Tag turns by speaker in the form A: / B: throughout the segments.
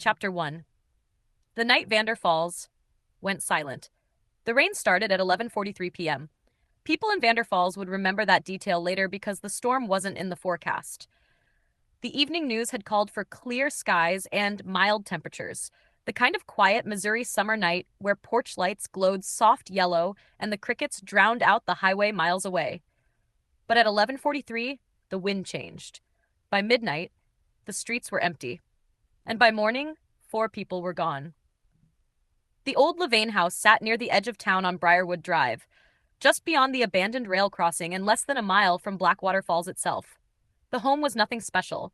A: Chapter 1. The night Vander Falls went silent. The rain started at 11:43 p.m. People in Vander Falls would remember that detail later because the storm wasn't in the forecast. The evening news had called for clear skies and mild temperatures, the kind of quiet Missouri summer night where porch lights glowed soft yellow and the crickets drowned out the highway miles away. But at 11:43, the wind changed. By midnight, the streets were empty. And by morning, 4 people were gone. The old Levain house sat near the edge of town on Briarwood Drive, just beyond the abandoned rail crossing and less than a mile from Blackwater Falls itself. The home was nothing special.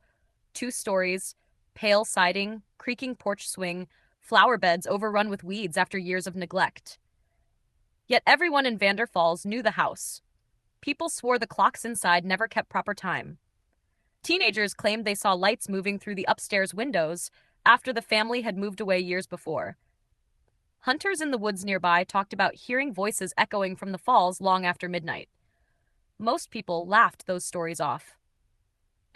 A: 2 stories, pale siding, creaking porch swing, flower beds overrun with weeds after years of neglect. Yet everyone in Vander Falls knew the house. People swore the clocks inside never kept proper time. Teenagers claimed they saw lights moving through the upstairs windows after the family had moved away years before. Hunters in the woods nearby talked about hearing voices echoing from the falls long after midnight. Most people laughed those stories off.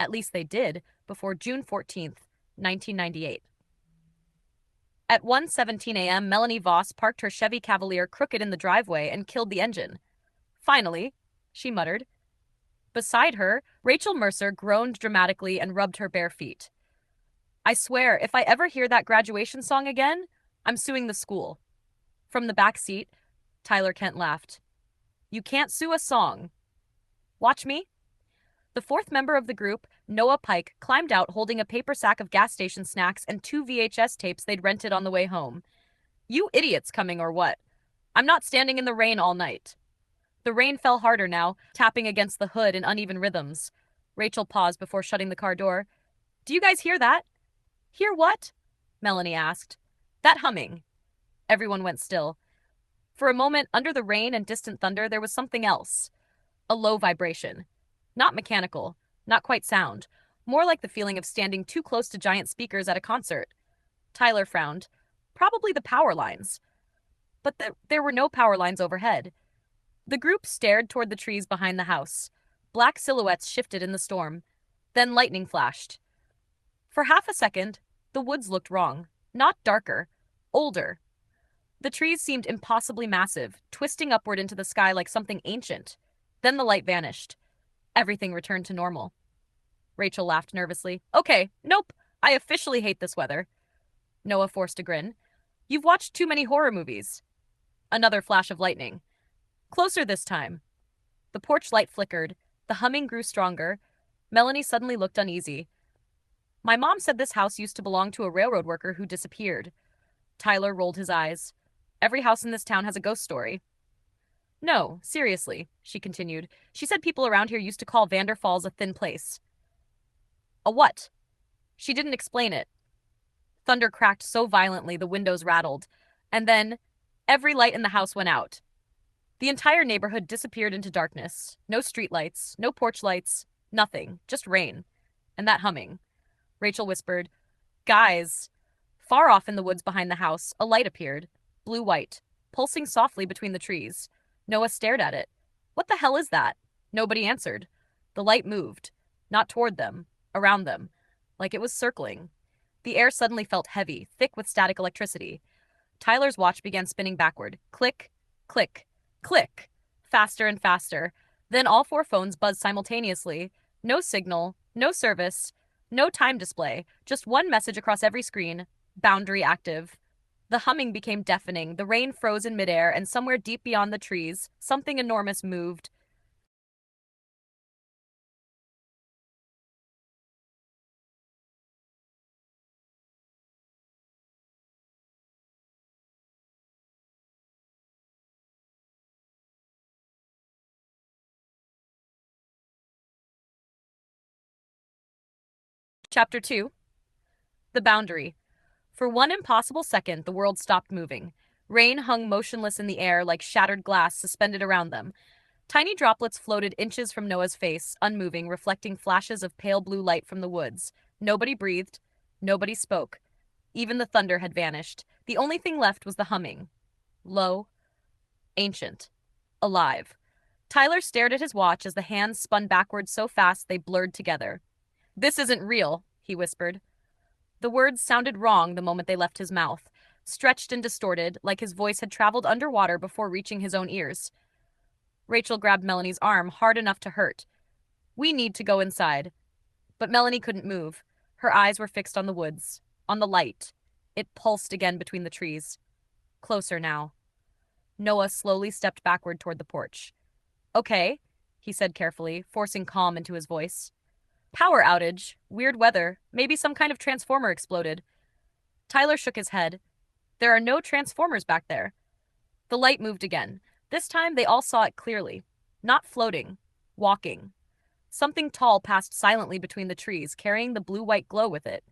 A: At least they did before June 14th, 1998. At 1:17 a.m., Melanie Voss parked her Chevy Cavalier crooked in the driveway and killed the engine. Finally, she muttered. Beside her, Rachel Mercer groaned dramatically and rubbed her bare feet. I swear, if I ever hear that graduation song again, I'm suing the school. From the back seat, Tyler Kent laughed. You can't sue a song. Watch me. The 4th member of the group, Noah Pike, climbed out holding a paper sack of gas station snacks and 2 VHS tapes they'd rented on the way home. You idiots coming or what? I'm not standing in the rain all night. The rain fell harder now, tapping against the hood in uneven rhythms. Rachel paused before shutting the car door. Do you guys hear that? Hear what? Melanie asked. That humming. Everyone went still. For a moment, under the rain and distant thunder, there was something else. A low vibration. Not mechanical, not quite sound. More like the feeling of standing too close to giant speakers at a concert. Tyler frowned. Probably the power lines. But there were no power lines overhead. The group stared toward the trees behind the house. Black silhouettes shifted in the storm. Then lightning flashed. For half a second, the woods looked wrong. Not darker. Older. The trees seemed impossibly massive, twisting upward into the sky like something ancient. Then the light vanished. Everything returned to normal. Rachel laughed nervously. Okay, nope. I officially hate this weather. Noah forced a grin. You've watched too many horror movies. Another flash of lightning. Closer this time. The porch light flickered. The humming grew stronger. Melanie suddenly looked uneasy. My mom said this house used to belong to a railroad worker who disappeared. Tyler rolled his eyes. Every house in this town has a ghost story. No, seriously, she continued. She said people around here used to call Vander Falls a thin place. A what? She didn't explain it. Thunder cracked so violently the windows rattled. And then, every light in the house went out. The entire neighborhood disappeared into darkness. No streetlights, no porch lights, nothing, just rain. And that humming. Rachel whispered, Guys! Far off in the woods behind the house, a light appeared. Blue-white, pulsing softly between the trees. Noah stared at it. What the hell is that? Nobody answered. The light moved. Not toward them. Around them. Like it was circling. The air suddenly felt heavy, thick with static electricity. Tyler's watch began spinning backward. Click, click, click. Faster and faster. Then all 4 phones buzzed simultaneously. No signal, no service, no time display. Just one message across every screen. Boundary active. The humming became deafening, the rain froze in midair, and somewhere deep beyond the trees, something enormous moved. Chapter 2. The Boundary. For one impossible second, the world stopped moving. Rain hung motionless in the air like shattered glass suspended around them. Tiny droplets floated inches from Noah's face, unmoving, reflecting flashes of pale blue light from the woods. Nobody breathed. Nobody spoke. Even the thunder had vanished. The only thing left was the humming. Low. Ancient. Alive. Tyler stared at his watch as the hands spun backwards so fast they blurred together. This isn't real, he whispered. The words sounded wrong the moment they left his mouth, stretched and distorted, like his voice had traveled underwater before reaching his own ears. Rachel grabbed Melanie's arm hard enough to hurt. We need to go inside. But Melanie couldn't move. Her eyes were fixed on the woods, on the light. It pulsed again between the trees. Closer now. Noah slowly stepped backward toward the porch. Okay, he said carefully, forcing calm into his voice. Power outage, weird weather, maybe some kind of transformer exploded. Tyler shook his head. There are no transformers back there. The light moved again. This time they all saw it clearly. Not floating, walking. Something tall passed silently between the trees, carrying the blue-white glow with it.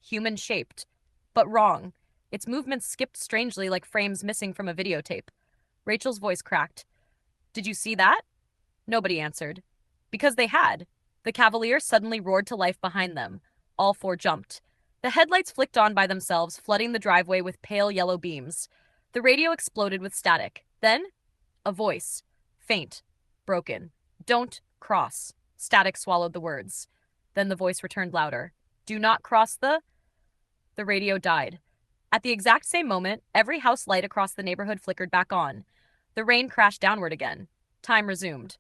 A: Human-shaped. But wrong. Its movements skipped strangely like frames missing from a videotape. Rachel's voice cracked. Did you see that? Nobody answered. Because they had. The Cavalier suddenly roared to life behind them. All four jumped. The headlights flicked on by themselves, flooding the driveway with pale yellow beams. The radio exploded with static. Then, a voice. Faint. Broken. Don't cross. Static swallowed the words. Then the voice returned louder. Do not cross the... The radio died. At the exact same moment, every house light across the neighborhood flickered back on. The rain crashed downward again. Time resumed.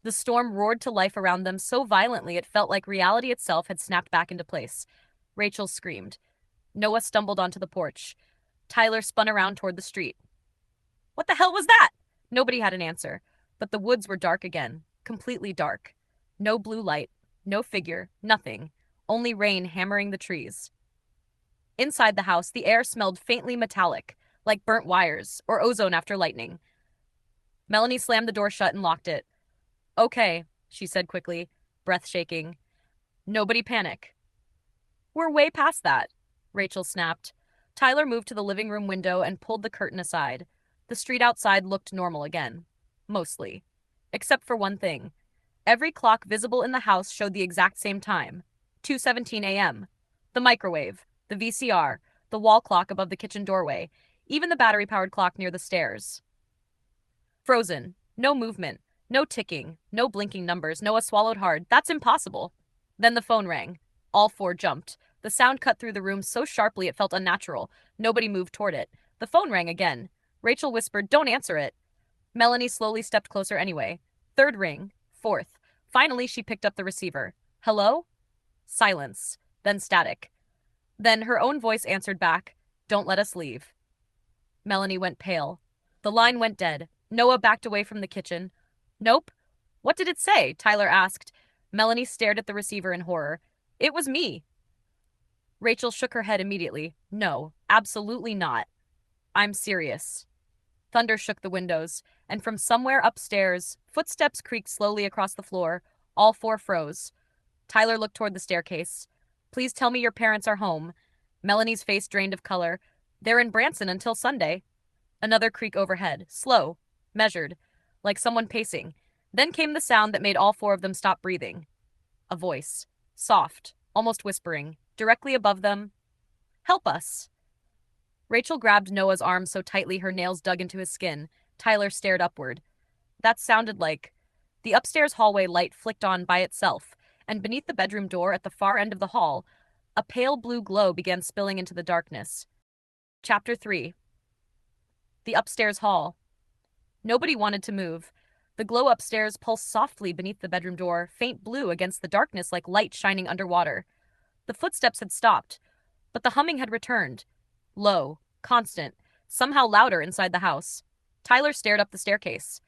A: The storm roared to life around them so violently it felt like reality itself had snapped back into place. Rachel screamed. Noah stumbled onto the porch. Tyler spun around toward the street. What the hell was that? Nobody had an answer, but the woods were dark again, completely dark. No blue light, no figure, nothing, only rain hammering the trees. Inside the house, the air smelled faintly metallic, like burnt wires or ozone after lightning. Melanie slammed the door shut and locked it. Okay, she said quickly, breath shaking. Nobody panic. We're way past that, Rachel snapped. Tyler moved to the living room window and pulled the curtain aside. The street outside looked normal again. Mostly. Except for one thing. Every clock visible in the house showed the exact same time. 2:17 a.m. The microwave, the VCR, the wall clock above the kitchen doorway, even the battery-powered clock near the stairs. Frozen. No movement. No ticking. No blinking numbers. Noah swallowed hard. That's impossible. Then the phone rang. All four jumped. The sound cut through the room so sharply it felt unnatural. Nobody moved toward it. The phone rang again. Rachel whispered, "Don't answer it." Melanie slowly stepped closer anyway. Third ring. Fourth. Finally, she picked up the receiver. Hello? Silence. Then static. Then her own voice answered back, "Don't let us leave." Melanie went pale. The line went dead. Noah backed away from the kitchen. Nope. What did it say? Tyler asked. Melanie stared at the receiver in horror. It was me. Rachel shook her head immediately. No, absolutely not. I'm serious. Thunder shook the windows, and from somewhere upstairs, footsteps creaked slowly across the floor. All four froze. Tyler looked toward the staircase. Please tell me your parents are home. Melanie's face drained of color. They're in Branson until Sunday. Another creak overhead, slow, measured, like someone pacing. Then came the sound that made all four of them stop breathing. A voice, soft, almost whispering, directly above them. Help us. Rachel grabbed Noah's arm so tightly her nails dug into his skin. Tyler stared upward. That sounded like... The upstairs hallway light flicked on by itself, and beneath the bedroom door at the far end of the hall, a pale blue glow began spilling into the darkness. Chapter 3. The upstairs hall. Nobody wanted to move. The glow upstairs pulsed softly beneath the bedroom door, faint blue against the darkness like light shining underwater. The footsteps had stopped, but the humming had returned. Low, constant, somehow louder inside the house. Tyler stared up the staircase.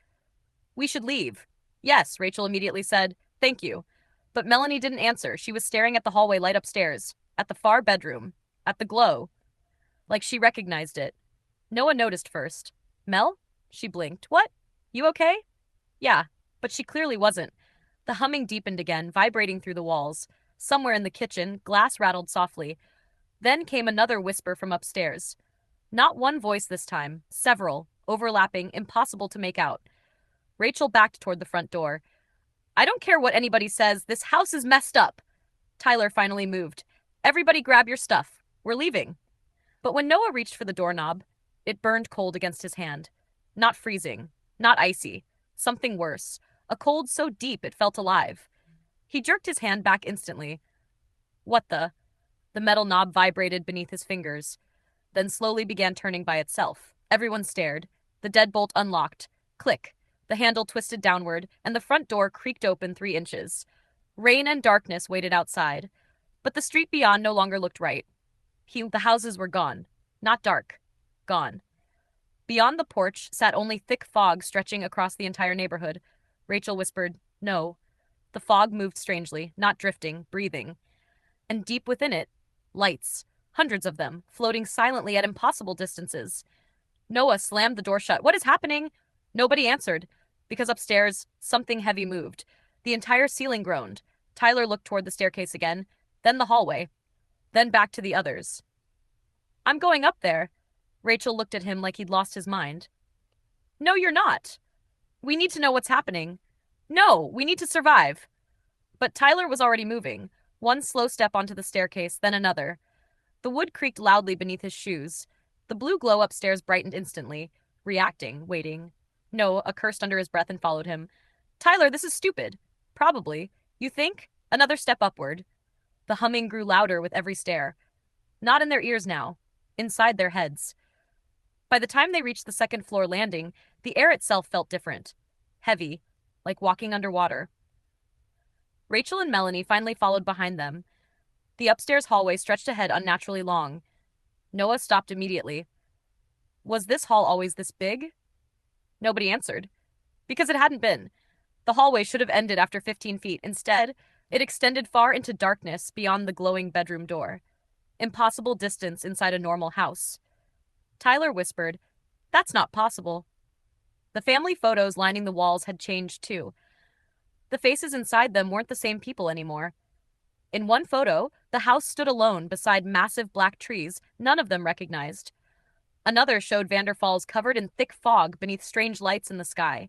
A: We should leave. Yes, Rachel immediately said. Thank you. But Melanie didn't answer. She was staring at the hallway light upstairs, at the far bedroom, at the glow. Like she recognized it. Noah noticed first. Mel? She blinked. What? You okay? Yeah, but she clearly wasn't. The humming deepened again, vibrating through the walls. Somewhere in the kitchen, glass rattled softly. Then came another whisper from upstairs. Not one voice this time, several, overlapping, impossible to make out. Rachel backed toward the front door. I don't care what anybody says, this house is messed up. Tyler finally moved. Everybody grab your stuff. We're leaving. But when Noah reached for the doorknob, it burned cold against his hand. Not freezing, not icy. Something worse. A cold so deep it felt alive. He jerked his hand back instantly. What the? The metal knob vibrated beneath his fingers, then slowly began turning by itself. Everyone stared. The deadbolt unlocked. Click. The handle twisted downward, and the front door creaked open 3 inches. Rain and darkness waited outside, but the street beyond no longer looked right. The houses were gone. Not dark. Gone. Beyond the porch sat only thick fog stretching across the entire neighborhood. Rachel whispered, "No." The fog moved strangely, not drifting, breathing. And deep within it, lights, hundreds of them, floating silently at impossible distances. Noah slammed the door shut. "What is happening?" Nobody answered, because upstairs, something heavy moved. The entire ceiling groaned. Tyler looked toward the staircase again, then the hallway, then back to the others. "I'm going up there." Rachel looked at him like he'd lost his mind. "No, you're not. We need to know what's happening. No, we need to survive." But Tyler was already moving. One slow step onto the staircase, then another. The wood creaked loudly beneath his shoes. The blue glow upstairs brightened instantly, reacting, waiting. Noah cursed under his breath and followed him. "Tyler, this is stupid." "Probably. You think?" Another step upward. The humming grew louder with every stair. Not in their ears now, inside their heads. By the time they reached the second floor landing, the air itself felt different. Heavy, like walking underwater. Rachel and Melanie finally followed behind them. The upstairs hallway stretched ahead unnaturally long. Noah stopped immediately. Was this hall always this big? Nobody answered. Because it hadn't been. The hallway should have ended after 15 feet. Instead, it extended far into darkness beyond the glowing bedroom door. Impossible distance inside a normal house. Tyler whispered, "That's not possible." The family photos lining the walls had changed too. The faces inside them weren't the same people anymore. In one photo, the house stood alone beside massive black trees, none of them recognized. Another showed Vander covered in thick fog beneath strange lights in the sky.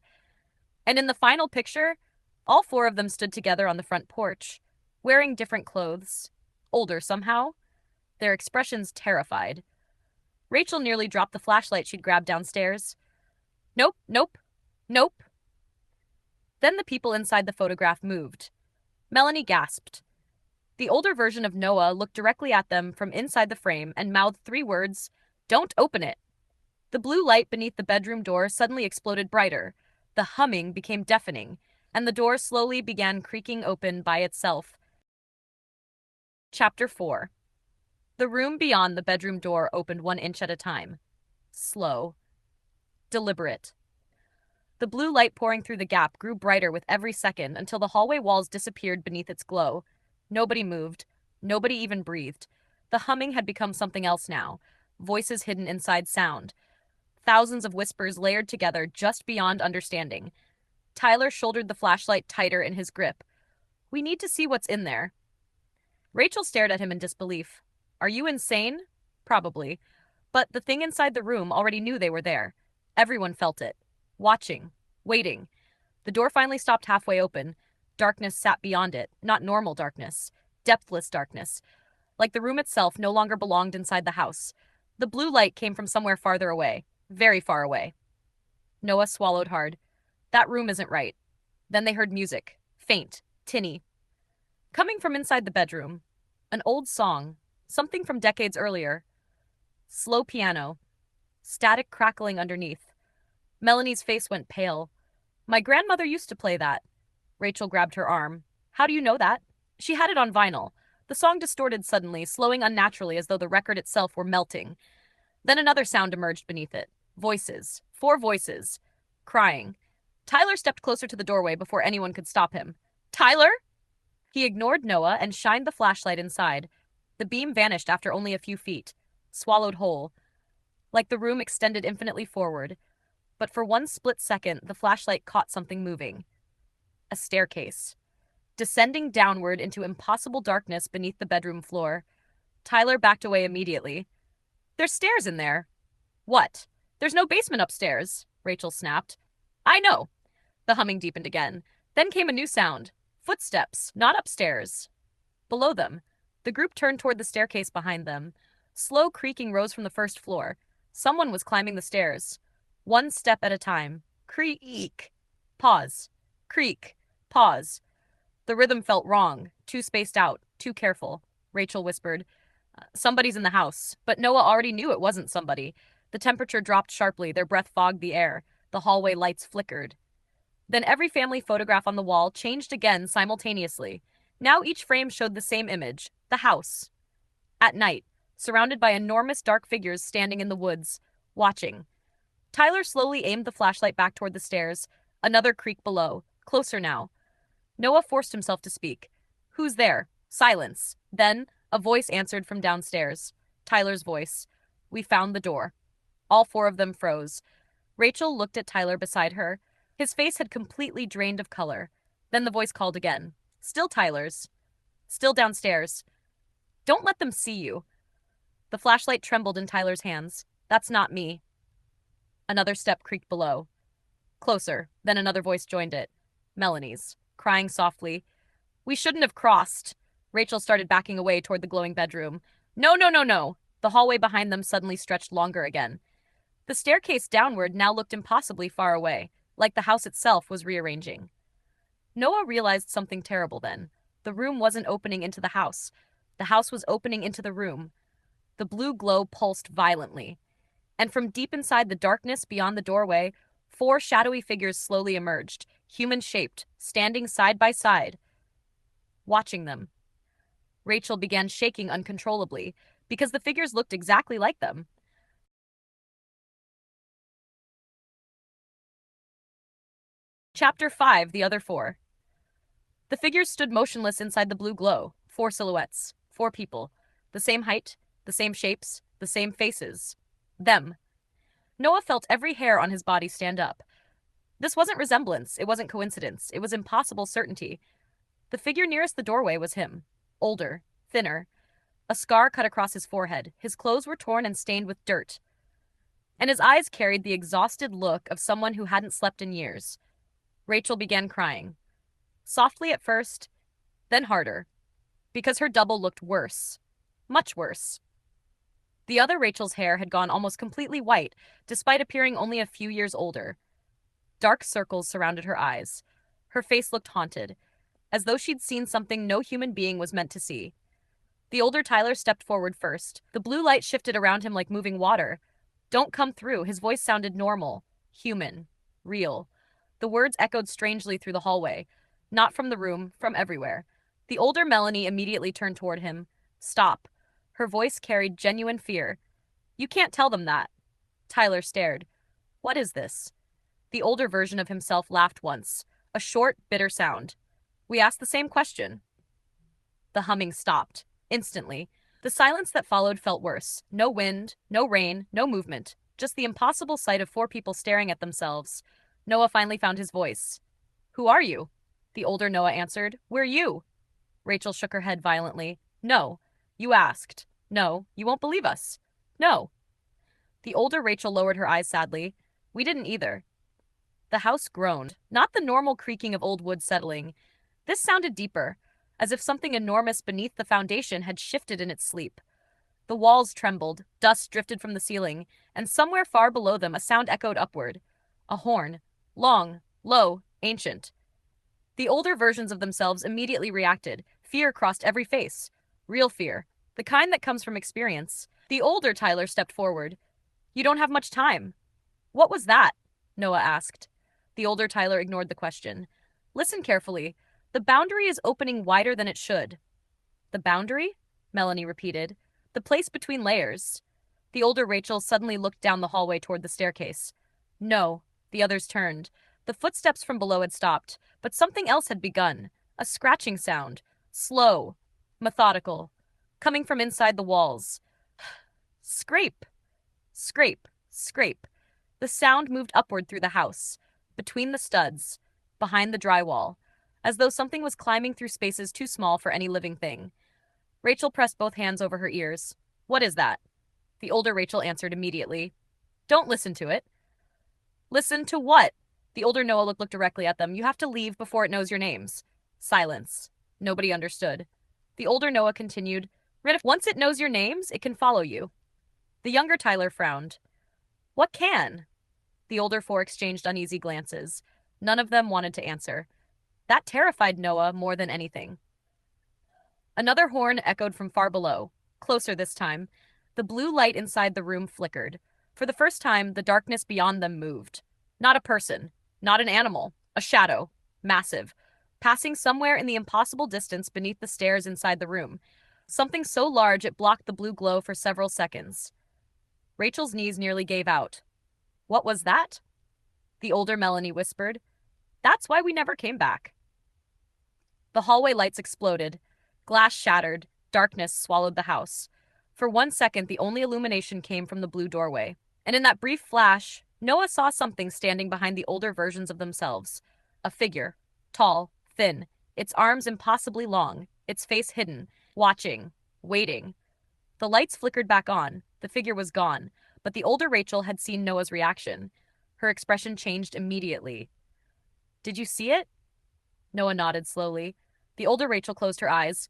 A: And in the final picture, all 4 of them stood together on the front porch, wearing different clothes. Older somehow. Their expressions terrified. Rachel nearly dropped the flashlight she'd grabbed downstairs. "Nope, nope, nope." Then the people inside the photograph moved. Melanie gasped. The older version of Noah looked directly at them from inside the frame and mouthed 3 words, "Don't open it." The blue light beneath the bedroom door suddenly exploded brighter. The humming became deafening, and the door slowly began creaking open by itself. Chapter 4. The room beyond the bedroom door opened 1 inch at a time. Slow. Deliberate. The blue light pouring through the gap grew brighter with every second until the hallway walls disappeared beneath its glow. Nobody moved. Nobody even breathed. The humming had become something else now. Voices hidden inside sound. Thousands of whispers layered together just beyond understanding. Tyler shouldered the flashlight tighter in his grip. "We need to see what's in there." Rachel stared at him in disbelief. "Are you insane?" Probably. But the thing inside the room already knew they were there. Everyone felt it. Watching. Waiting. The door finally stopped halfway open. Darkness sat beyond it. Not normal darkness. Depthless darkness. Like the room itself no longer belonged inside the house. The blue light came from somewhere farther away. Very far away. Noah swallowed hard. That room isn't right. Then they heard music. Faint. Tinny. Coming from inside the bedroom. An old song. Something from decades earlier. Slow piano. Static crackling underneath. Melanie's face went pale. "My grandmother used to play that." Rachel grabbed her arm. "How do you know that?" She had it on vinyl. The song distorted suddenly, slowing unnaturally as though the record itself were melting. Then another sound emerged beneath it. Voices. 4 voices. Crying. Tyler stepped closer to the doorway before anyone could stop him. "Tyler?" He ignored Noah and shined the flashlight inside. The beam vanished after only a few feet. Swallowed whole. Like the room extended infinitely forward. But for 1 split second, the flashlight caught something moving. A staircase. Descending downward into impossible darkness beneath the bedroom floor. Tyler backed away immediately. "There's stairs in there." "What? There's no basement upstairs," Rachel snapped. "I know." The humming deepened again. Then came a new sound. Footsteps, not upstairs. Below them. The group turned toward the staircase behind them. Slow creaking rose from the first floor. Someone was climbing the stairs. 1 step at a time. Creak. Pause. Creak. Pause. The rhythm felt wrong, too spaced out, too careful. Rachel whispered, Somebody's in the house, but Noah already knew it wasn't somebody. The temperature dropped sharply, their breath fogged the air. The hallway lights flickered. Then every family photograph on the wall changed again simultaneously. Now each frame showed the same image, the house. At night, surrounded by enormous dark figures standing in the woods, watching. Tyler slowly aimed the flashlight back toward the stairs. Another creak below, closer now. Noah forced himself to speak. Who's there? Silence. Then, a voice answered from downstairs. Tyler's voice. We found the door. All four of them froze. Rachel looked at Tyler beside her. His face had completely drained of color. Then the voice called again. Still Tyler's. Still downstairs. Don't let them see you. The flashlight trembled in Tyler's hands. That's not me. Another step creaked below. Closer. Then another voice joined it. Melanie's, crying softly. We shouldn't have crossed. Rachel started backing away toward the glowing bedroom. No, no, no, no. The hallway behind them suddenly stretched longer again. The staircase downward now looked impossibly far away, like the house itself was rearranging. Noah realized something terrible then. The room wasn't opening into the house. The house was opening into the room. The blue glow pulsed violently. And from deep inside the darkness beyond the doorway, four shadowy figures slowly emerged, human-shaped, standing side by side. Watching them. Rachel began shaking uncontrollably, because the figures looked exactly like them. Chapter 5, The Other Four. The figures stood motionless inside the blue glow. Four silhouettes. Four people. The same height, the same shapes, the same faces. Them. Noah felt every hair on his body stand up. This wasn't resemblance, it wasn't coincidence, it was impossible certainty. The figure nearest the doorway was him. Older, thinner. A scar cut across his forehead. His clothes were torn and stained with dirt. And his eyes carried the exhausted look of someone who hadn't slept in years. Rachel began crying. Softly at first, then harder, because her double looked worse. Much worse. The other Rachel's hair had gone almost completely white, despite appearing only a few years older. Dark circles surrounded her eyes. Her face looked haunted, as though she'd seen something no human being was meant to see. The older Tyler stepped forward first. The blue light shifted around him like moving water. Don't come through. His voice sounded normal, human, real. The words echoed strangely through the hallway. Not from the room, from everywhere. The older Melanie immediately turned toward him. Stop. Her voice carried genuine fear. You can't tell them that. Tyler stared. What is this? The older version of himself laughed once. A short, bitter sound. We asked the same question. The humming stopped. Instantly. The silence that followed felt worse. No wind, no rain, no movement. Just the impossible sight of four people staring at themselves. Noah finally found his voice. Who are you? The older Noah answered. We're you. Rachel shook her head violently. No. You asked. No. You won't believe us. No. The older Rachel lowered her eyes sadly. We didn't either. The house groaned, not the normal creaking of old wood settling. This sounded deeper, as if something enormous beneath the foundation had shifted in its sleep. The walls trembled, dust drifted from the ceiling, and somewhere far below them a sound echoed upward. A horn. Long, low, ancient. The older versions of themselves immediately reacted. Fear crossed every face. Real fear. The kind that comes from experience. The older Tyler stepped forward. You don't have much time. What was that? Noah asked. The older Tyler ignored the question. Listen carefully. The boundary is opening wider than it should. The boundary? Melanie repeated. The place between layers. The older Rachel suddenly looked down the hallway toward the staircase. No. The others turned. The footsteps from below had stopped, but something else had begun. A scratching sound. Slow. Methodical. Coming from inside the walls. Scrape. Scrape. Scrape. The sound moved upward through the house. Between the studs. Behind the drywall. As though something was climbing through spaces too small for any living thing. Rachel pressed both hands over her ears. What is that? The older Rachel answered immediately. Don't listen to it. Listen to what? The older Noah looked directly at them. You have to leave before it knows your names. Silence. Nobody understood. The older Noah continued. Once it knows your names, it can follow you. The younger Tyler frowned. What can? The older four exchanged uneasy glances. None of them wanted to answer. That terrified Noah more than anything. Another horn echoed from far below. Closer this time. The blue light inside the room flickered. For the first time, the darkness beyond them moved. Not a person, not an animal, a shadow, massive, passing somewhere in the impossible distance beneath the stairs inside the room. Something so large it blocked the blue glow for several seconds. Rachel's knees nearly gave out. What was that? The older Melanie whispered. That's why we never came back. The hallway lights exploded. Glass shattered. Darkness swallowed the house. For 1 second, the only illumination came from the blue doorway. And in that brief flash, Noah saw something standing behind the older versions of themselves. A figure. Tall, thin, its arms impossibly long, its face hidden, watching, waiting. The lights flickered back on. The figure was gone, but the older Rachel had seen Noah's reaction. Her expression changed immediately. Did you see it? Noah nodded slowly. The older Rachel closed her eyes.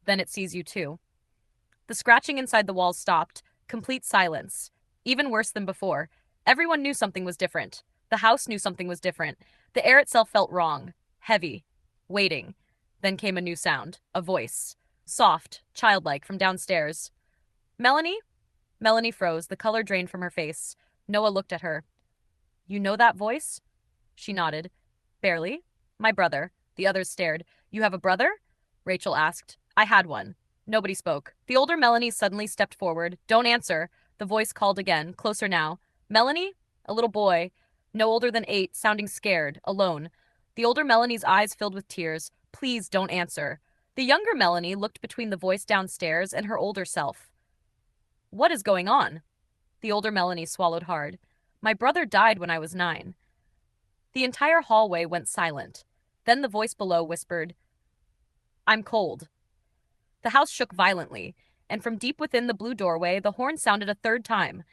A: Then it sees you too. The scratching inside the walls stopped. Complete silence. Even worse than before. Everyone knew something was different. The house knew something was different. The air itself felt wrong. Heavy. Waiting. Then came a new sound. A voice. Soft, childlike, from downstairs. Melanie? Melanie froze. The color drained from her face. Noah looked at her. You know that voice? She nodded. Barely. My brother. The others stared. You have a brother? Rachel asked. I had one. Nobody spoke. The older Melanie suddenly stepped forward. Don't answer. The voice called again, closer now. Melanie? A little boy, no older than 8, sounding scared, alone. The older Melanie's eyes filled with tears. Please don't answer. The younger Melanie looked between the voice downstairs and her older self. What is going on? The older Melanie swallowed hard. My brother died when I was 9. The entire hallway went silent. Then the voice below whispered, I'm cold. The house shook violently, and from deep within the blue doorway, the horn sounded a third time.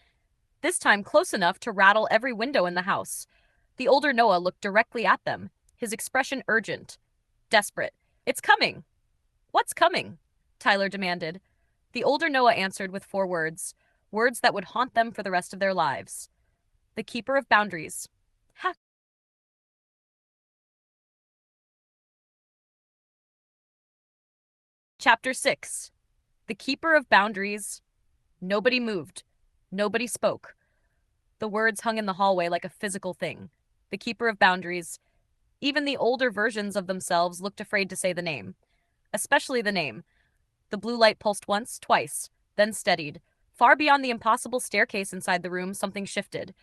A: This time close enough to rattle every window in the house. The older Noah looked directly at them, his expression urgent, desperate. It's coming! What's coming? Tyler demanded. The older Noah answered with 4 words, words that would haunt them for the rest of their lives. The keeper of boundaries. Ha! Chapter 6. The keeper of boundaries. Nobody moved. Nobody spoke. The words hung in the hallway like a physical thing. The keeper of boundaries. Even the older versions of themselves looked afraid to say the name. Especially the name. The blue light pulsed once, twice, then steadied. Far beyond the impossible staircase inside the room, something shifted.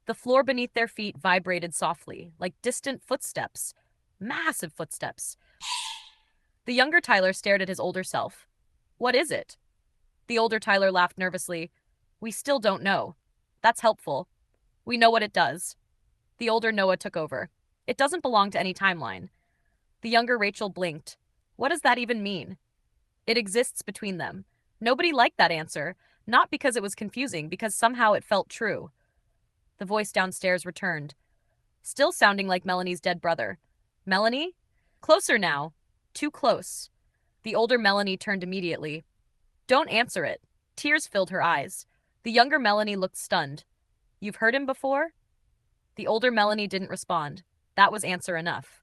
A: The floor beneath their feet vibrated softly, like distant footsteps. Massive footsteps. The younger Tyler stared at his older self. What is it? The older Tyler laughed nervously. We still don't know. That's helpful. We know what it does. The older Noah took over. It doesn't belong to any timeline. The younger Rachel blinked. What does that even mean? It exists between them. Nobody liked that answer, not because it was confusing, because somehow it felt true. The voice downstairs returned, still sounding like Melanie's dead brother. Melanie? Closer now. Too close. The older Melanie turned immediately. Don't answer it. Tears filled her eyes. The younger Melanie looked stunned. You've heard him before? The older Melanie didn't respond. That was answer enough.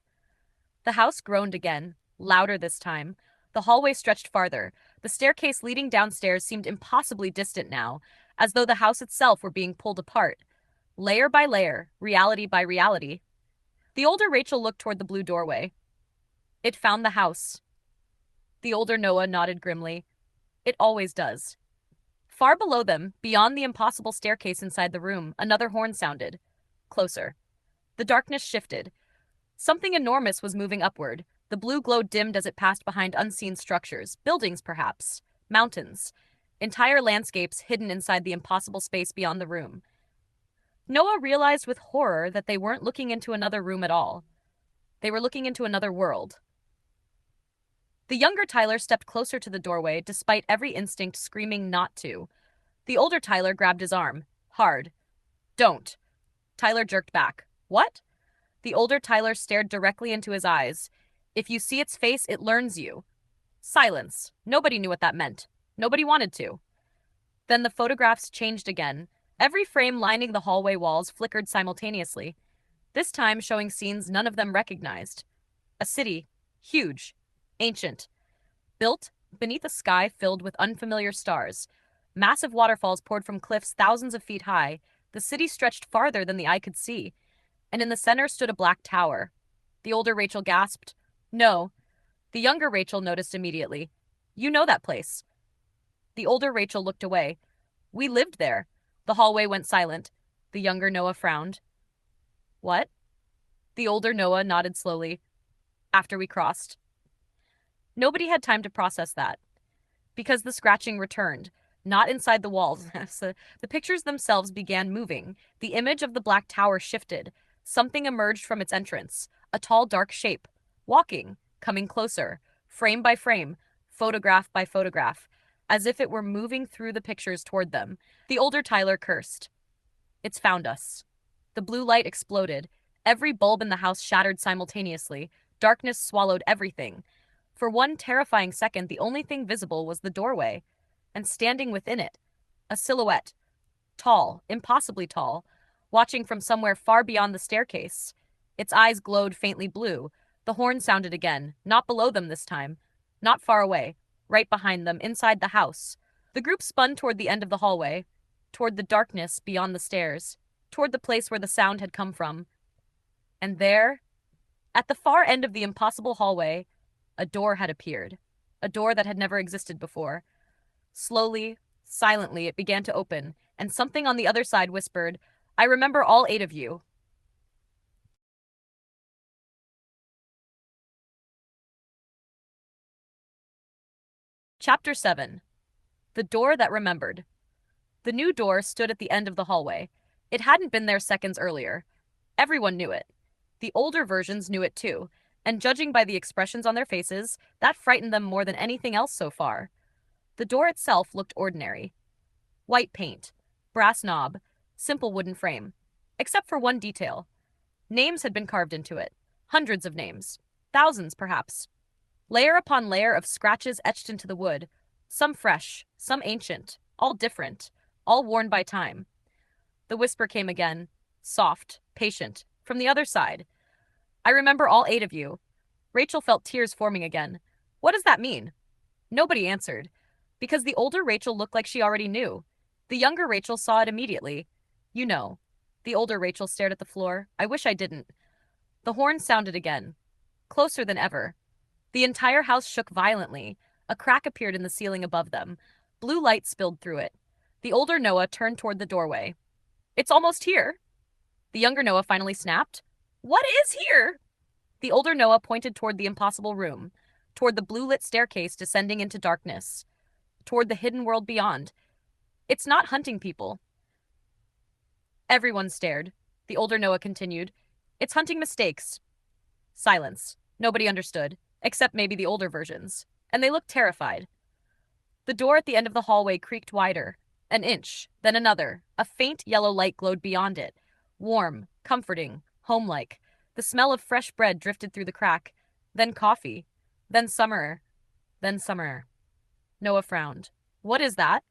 A: The house groaned again, louder this time. The hallway stretched farther. The staircase leading downstairs seemed impossibly distant now, as though the house itself were being pulled apart. Layer by layer, reality by reality. The older Rachel looked toward the blue doorway. It found the house. The older Noah nodded grimly. It always does. Far below them, beyond the impossible staircase inside the room, another horn sounded. Closer. The darkness shifted. Something enormous was moving upward. The blue glow dimmed as it passed behind unseen structures, buildings perhaps, mountains, entire landscapes hidden inside the impossible space beyond the room. Noah realized with horror that they weren't looking into another room at all. They were looking into another world. The younger Tyler stepped closer to the doorway, despite every instinct screaming not to. The older Tyler grabbed his arm. Hard. Don't. Tyler jerked back. What? The older Tyler stared directly into his eyes. If you see its face, it learns you. Silence. Nobody knew what that meant. Nobody wanted to. Then the photographs changed again. Every frame lining the hallway walls flickered simultaneously, this time showing scenes none of them recognized. A city. Huge. Ancient. Built beneath a sky filled with unfamiliar stars. Massive waterfalls poured from cliffs thousands of feet high. The city stretched farther than the eye could see, and in the center stood a black tower. The older Rachel gasped, "No." The younger Rachel noticed immediately. "You know that place." The older Rachel looked away. "We lived there." The hallway went silent. The younger Noah frowned. "What?" The older Noah nodded slowly. "After we crossed." Nobody had time to process that, because the scratching returned, not inside the walls. So the pictures themselves began moving. The image of the black tower shifted. Something emerged from its entrance, a tall, dark shape, walking, coming closer, frame by frame, photograph by photograph, as if it were moving through the pictures toward them. The older Tyler cursed. "It's found us." The blue light exploded. Every bulb in the house shattered simultaneously. Darkness swallowed everything. For one terrifying second, the only thing visible was the doorway, and standing within it, a silhouette, tall, impossibly tall, watching from somewhere far beyond the staircase. Its eyes glowed faintly blue. The horn sounded again, not below them this time, not far away, right behind them, inside the house. The group spun toward the end of the hallway, toward the darkness beyond the stairs, toward the place where the sound had come from. And there, at the far end of the impossible hallway, a door had appeared, a door that had never existed before. Slowly, silently, it began to open, and something on the other side whispered, "I remember all 8 of you." Chapter 7. The Door That Remembered. The new door stood at the end of the hallway. It hadn't been there seconds earlier. Everyone knew it. The older versions knew it too, and judging by the expressions on their faces, that frightened them more than anything else so far. The door itself looked ordinary. White paint, brass knob, simple wooden frame. Except for one detail. Names had been carved into it. Hundreds of names. Thousands, perhaps. Layer upon layer of scratches etched into the wood. Some fresh, some ancient, all different, all worn by time. The whisper came again, soft, patient, from the other side. "I remember all 8 of you." Rachel felt tears forming again. What does that mean? Nobody answered, because the older Rachel looked like she already knew. The younger Rachel saw it immediately. "You know." The older Rachel stared at the floor. "I wish I didn't." The horn sounded again, closer than ever. The entire house shook violently. A crack appeared in the ceiling above them. Blue light spilled through it. The older Noah turned toward the doorway. "It's almost here." The younger Noah finally snapped. "What is here?" The older Noah pointed toward the impossible room, toward the blue-lit staircase descending into darkness, toward the hidden world beyond. "It's not hunting people." Everyone stared. The older Noah continued. "It's hunting mistakes." Silence. Nobody understood, except maybe the older versions, and they looked terrified. The door at the end of the hallway creaked wider. An inch, then another. A faint yellow light glowed beyond it. Warm, comforting, homelike. The smell of fresh bread drifted through the crack. Then coffee. Then summer. Then summer. Noah frowned. "What is that?"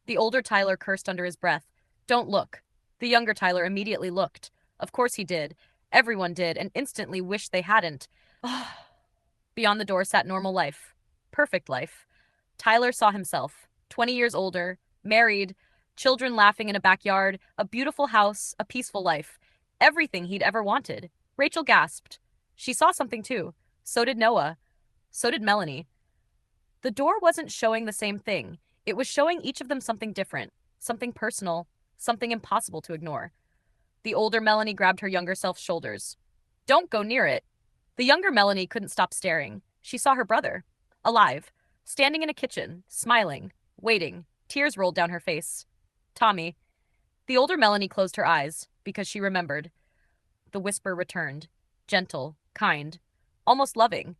A: The older Tyler cursed under his breath. "Don't look." The younger Tyler immediately looked. Of course he did. Everyone did, and instantly wished they hadn't. Beyond the door sat normal life. Perfect life. Tyler saw himself, 20 years older, married, children laughing in a backyard, a beautiful house, a peaceful life. Everything he'd ever wanted. Rachel gasped. She saw something too. So did Noah. So did Melanie. The door wasn't showing the same thing. It was showing each of them something different, something personal, something impossible to ignore. The older Melanie grabbed her younger self's shoulders. "Don't go near it." The younger Melanie couldn't stop staring. She saw her brother, alive, standing in a kitchen, smiling, waiting. Tears rolled down her face. "Tommy." The older Melanie closed her eyes, because she remembered. The whisper returned, gentle, kind, almost loving.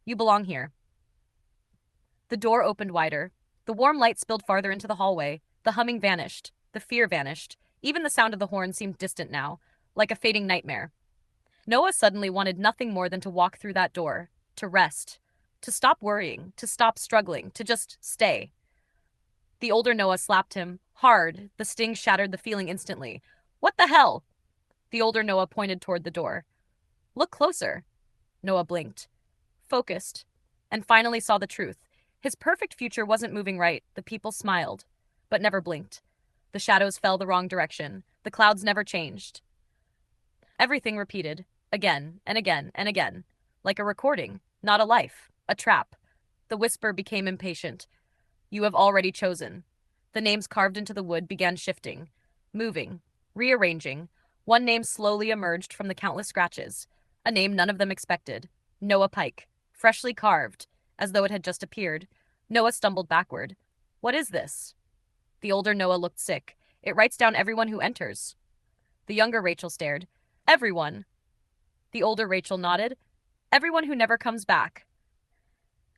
A: "You belong here." The door opened wider. The warm light spilled farther into the hallway. The humming vanished. The fear vanished. Even the sound of the horn seemed distant now, like a fading nightmare. Noah suddenly wanted nothing more than to walk through that door, to rest, to stop worrying, to stop struggling, to just stay. The older Noah slapped him, hard. The sting shattered the feeling instantly. "What the hell?" The older Noah pointed toward the door. "Look closer." Noah blinked, focused, and finally saw the truth. His perfect future wasn't moving right. The people smiled, but never blinked. The shadows fell the wrong direction. The clouds never changed. Everything repeated, again and again and again, like a recording, not a life, a trap. The whisper became impatient. You have already chosen. The names carved into the wood began shifting, moving, rearranging. One name slowly emerged from the countless scratches, a name none of them expected. Noah Pike, freshly carved, as though it had just appeared. Noah stumbled backward. What is this? The older Noah looked sick. It writes down everyone who enters. The younger Rachel stared. Everyone. The older Rachel nodded. Everyone who never comes back.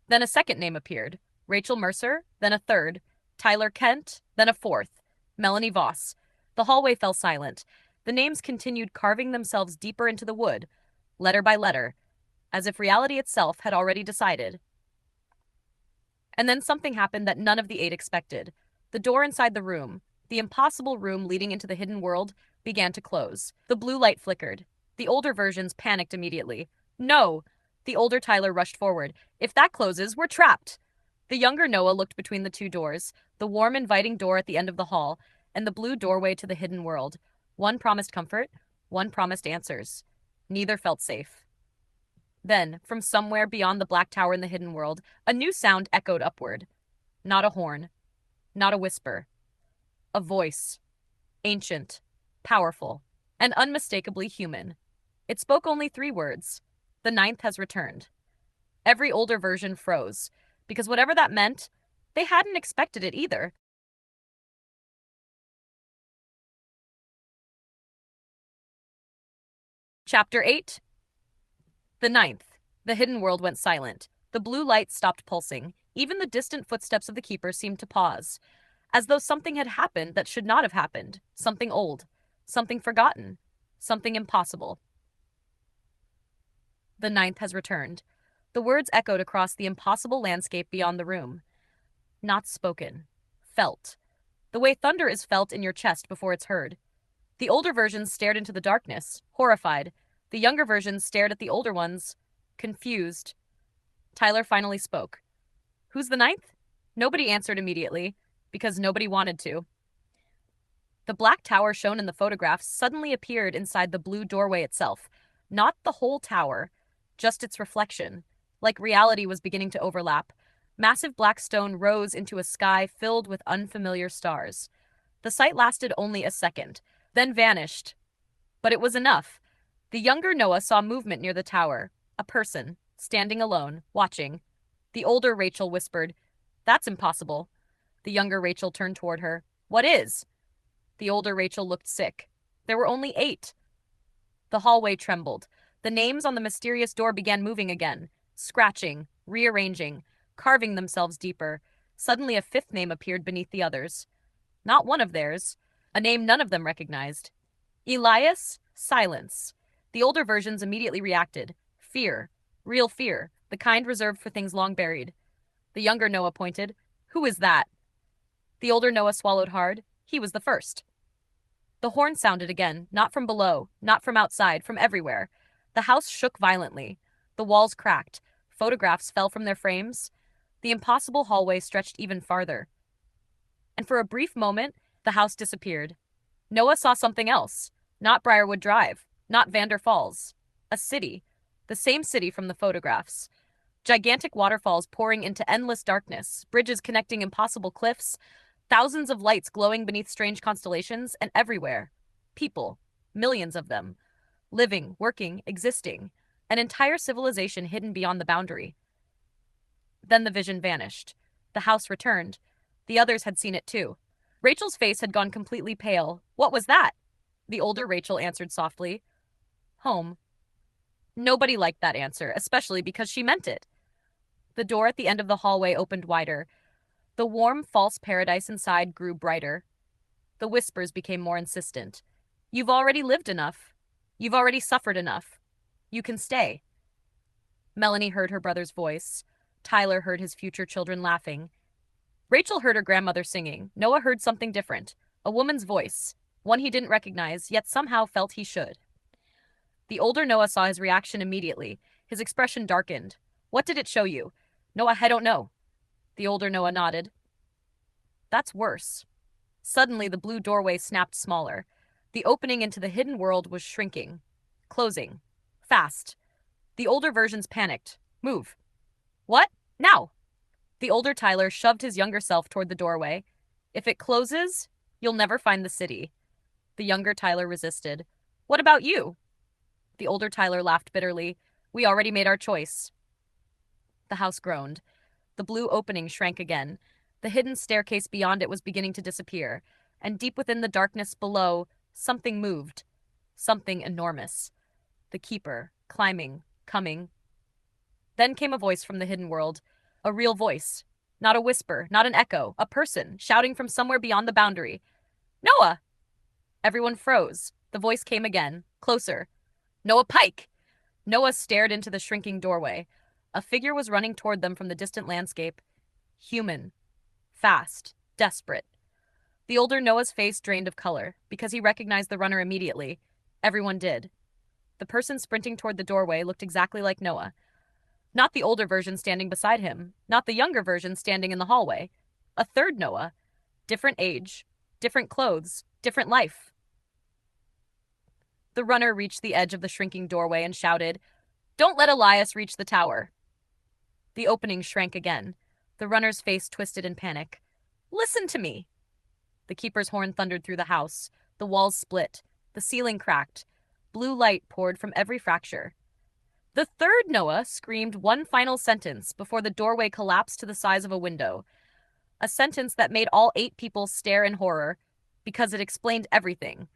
A: Then a second name appeared. Rachel Mercer, then a third. Tyler Kent, then a fourth. Melanie Voss. The hallway fell silent. The names continued carving themselves deeper into the wood, letter by letter, as if reality itself had already decided. And then something happened that none of the eight expected. The door inside the room, the impossible room leading into the hidden world, began to close. The blue light flickered. The older versions panicked immediately. No! The older Tyler rushed forward. If that closes, we're trapped! The younger Noah looked between the two doors, the warm, inviting door at the end of the hall, and the blue doorway to the hidden world. One promised comfort, one promised answers. Neither felt safe. Then, from somewhere beyond the black tower in the hidden world, a new sound echoed upward. Not a horn, not a whisper. A voice. Ancient, powerful, and unmistakably human. It spoke only 3 words. The ninth has returned. Every older version froze, because whatever that meant, they hadn't expected it either. Chapter 8. The ninth. The hidden world went silent. The blue light stopped pulsing. Even the distant footsteps of the keeper seemed to pause, as though something had happened that should not have happened. Something old. Something forgotten. Something impossible. The ninth has returned. The words echoed across the impossible landscape beyond the room. Not spoken. Felt. The way thunder is felt in your chest before it's heard. The older versions stared into the darkness, horrified. The younger versions stared at the older ones, confused. Tyler finally spoke. Who's the ninth? Nobody answered immediately, because nobody wanted to. The black tower shown in the photographs suddenly appeared inside the blue doorway itself. Not the whole tower, just its reflection. Like reality was beginning to overlap. Massive black stone rose into a sky filled with unfamiliar stars. The sight lasted only a second, then vanished. But it was enough. The younger Noah saw movement near the tower. A person, standing alone, watching. The older Rachel whispered, That's impossible. The younger Rachel turned toward her. What is? The older Rachel looked sick. There were only 8. The hallway trembled. The names on the mysterious door began moving again, scratching, rearranging, carving themselves deeper. Suddenly a 5th name appeared beneath the others. Not one of theirs. A name none of them recognized. Elias, silence. The older versions immediately reacted. Fear. Real fear. The kind reserved for things long buried. The younger Noah pointed. Who is that? The older Noah swallowed hard. He was the first. The horn sounded again, not from below, not from outside, from everywhere. The house shook violently. The walls cracked. Photographs fell from their frames. The impossible hallway stretched even farther. And for a brief moment, the house disappeared. Noah saw something else. Not Briarwood Drive. Not Vander Falls. A city. The same city from the photographs. Gigantic waterfalls pouring into endless darkness, bridges connecting impossible cliffs, thousands of lights glowing beneath strange constellations, and everywhere. People. Millions of them. Living, working, existing. An entire civilization hidden beyond the boundary. Then the vision vanished. The house returned. The others had seen it too. Rachel's face had gone completely pale. What was that? The older Rachel answered softly. Home. Nobody liked that answer, especially because she meant it. The door at the end of the hallway opened wider. The warm, false paradise inside grew brighter. The whispers became more insistent. You've already lived enough. You've already suffered enough. You can stay. Melanie heard her brother's voice. Tyler heard his future children laughing. Rachel heard her grandmother singing. Noah heard something different. A woman's voice. One he didn't recognize, yet somehow felt he should. The older Noah saw his reaction immediately. His expression darkened. What did it show you? Noah, I don't know. The older Noah nodded. That's worse. Suddenly, the blue doorway snapped smaller. The opening into the hidden world was shrinking. Closing. Fast. The older versions panicked. Move. What? Now! The older Tyler shoved his younger self toward the doorway. If it closes, you'll never find the city. The younger Tyler resisted. What about you? The older Tyler laughed bitterly. We already made our choice. The house groaned. The blue opening shrank again. The hidden staircase beyond it was beginning to disappear, and deep within the darkness below, something moved. Something enormous. The keeper, climbing, coming. Then came a voice from the hidden world. A real voice. Not a whisper, not an echo, a person, shouting from somewhere beyond the boundary. Noah! Everyone froze. The voice came again, closer. Noah Pike! Noah stared into the shrinking doorway. A figure was running toward them from the distant landscape. Human. Fast. Desperate. The older Noah's face drained of color, because he recognized the runner immediately. Everyone did. The person sprinting toward the doorway looked exactly like Noah. Not the older version standing beside him, not the younger version standing in the hallway. A third Noah. Different age, different clothes, different life. The runner reached the edge of the shrinking doorway and shouted, Don't let Elias reach the tower. The opening shrank again. The runner's face twisted in panic. Listen to me. The keeper's horn thundered through the house. The walls split. The ceiling cracked. Blue light poured from every fracture. The third Noah screamed one final sentence before the doorway collapsed to the size of a window. A sentence that made all 8 people stare in horror, because it explained everything.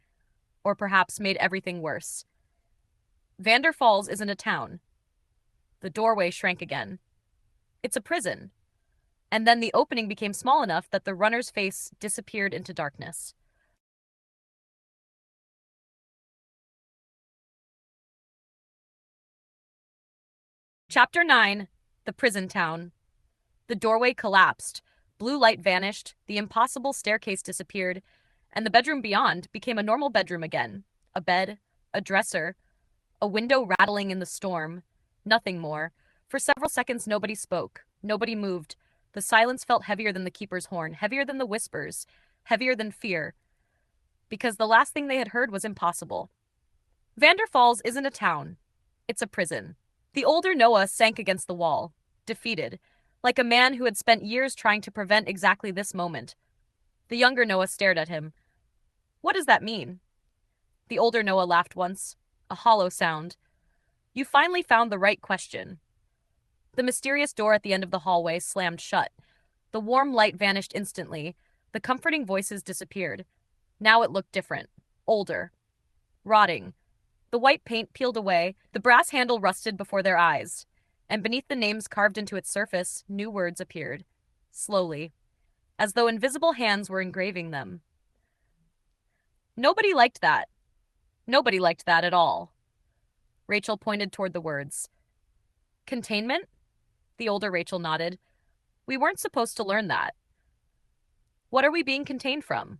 A: Or perhaps made everything worse. Vander Falls isn't a town. The doorway shrank again. It's a prison. And then the opening became small enough that the runner's face disappeared into darkness. Chapter 9. The Prison Town. The doorway collapsed. Blue light vanished, the impossible staircase disappeared, and the bedroom beyond became a normal bedroom again. A bed, a dresser, a window rattling in the storm. Nothing more. For several seconds nobody spoke. Nobody moved. The silence felt heavier than the keeper's horn, heavier than the whispers, heavier than fear. Because the last thing they had heard was impossible. Vander Falls isn't a town. It's a prison. The older Noah sank against the wall, defeated, like a man who had spent years trying to prevent exactly this moment. The younger Noah stared at him. What does that mean? The older Noah laughed once, a hollow sound. You finally found the right question. The mysterious door at the end of the hallway slammed shut. The warm light vanished instantly. The comforting voices disappeared. Now it looked different, older, rotting. The white paint peeled away, the brass handle rusted before their eyes, and beneath the names carved into its surface, new words appeared, slowly, as though invisible hands were engraving them. Nobody liked that. Nobody liked that at all. Rachel pointed toward the words. Containment? The older Rachel nodded. We weren't supposed to learn that. What are we being contained from?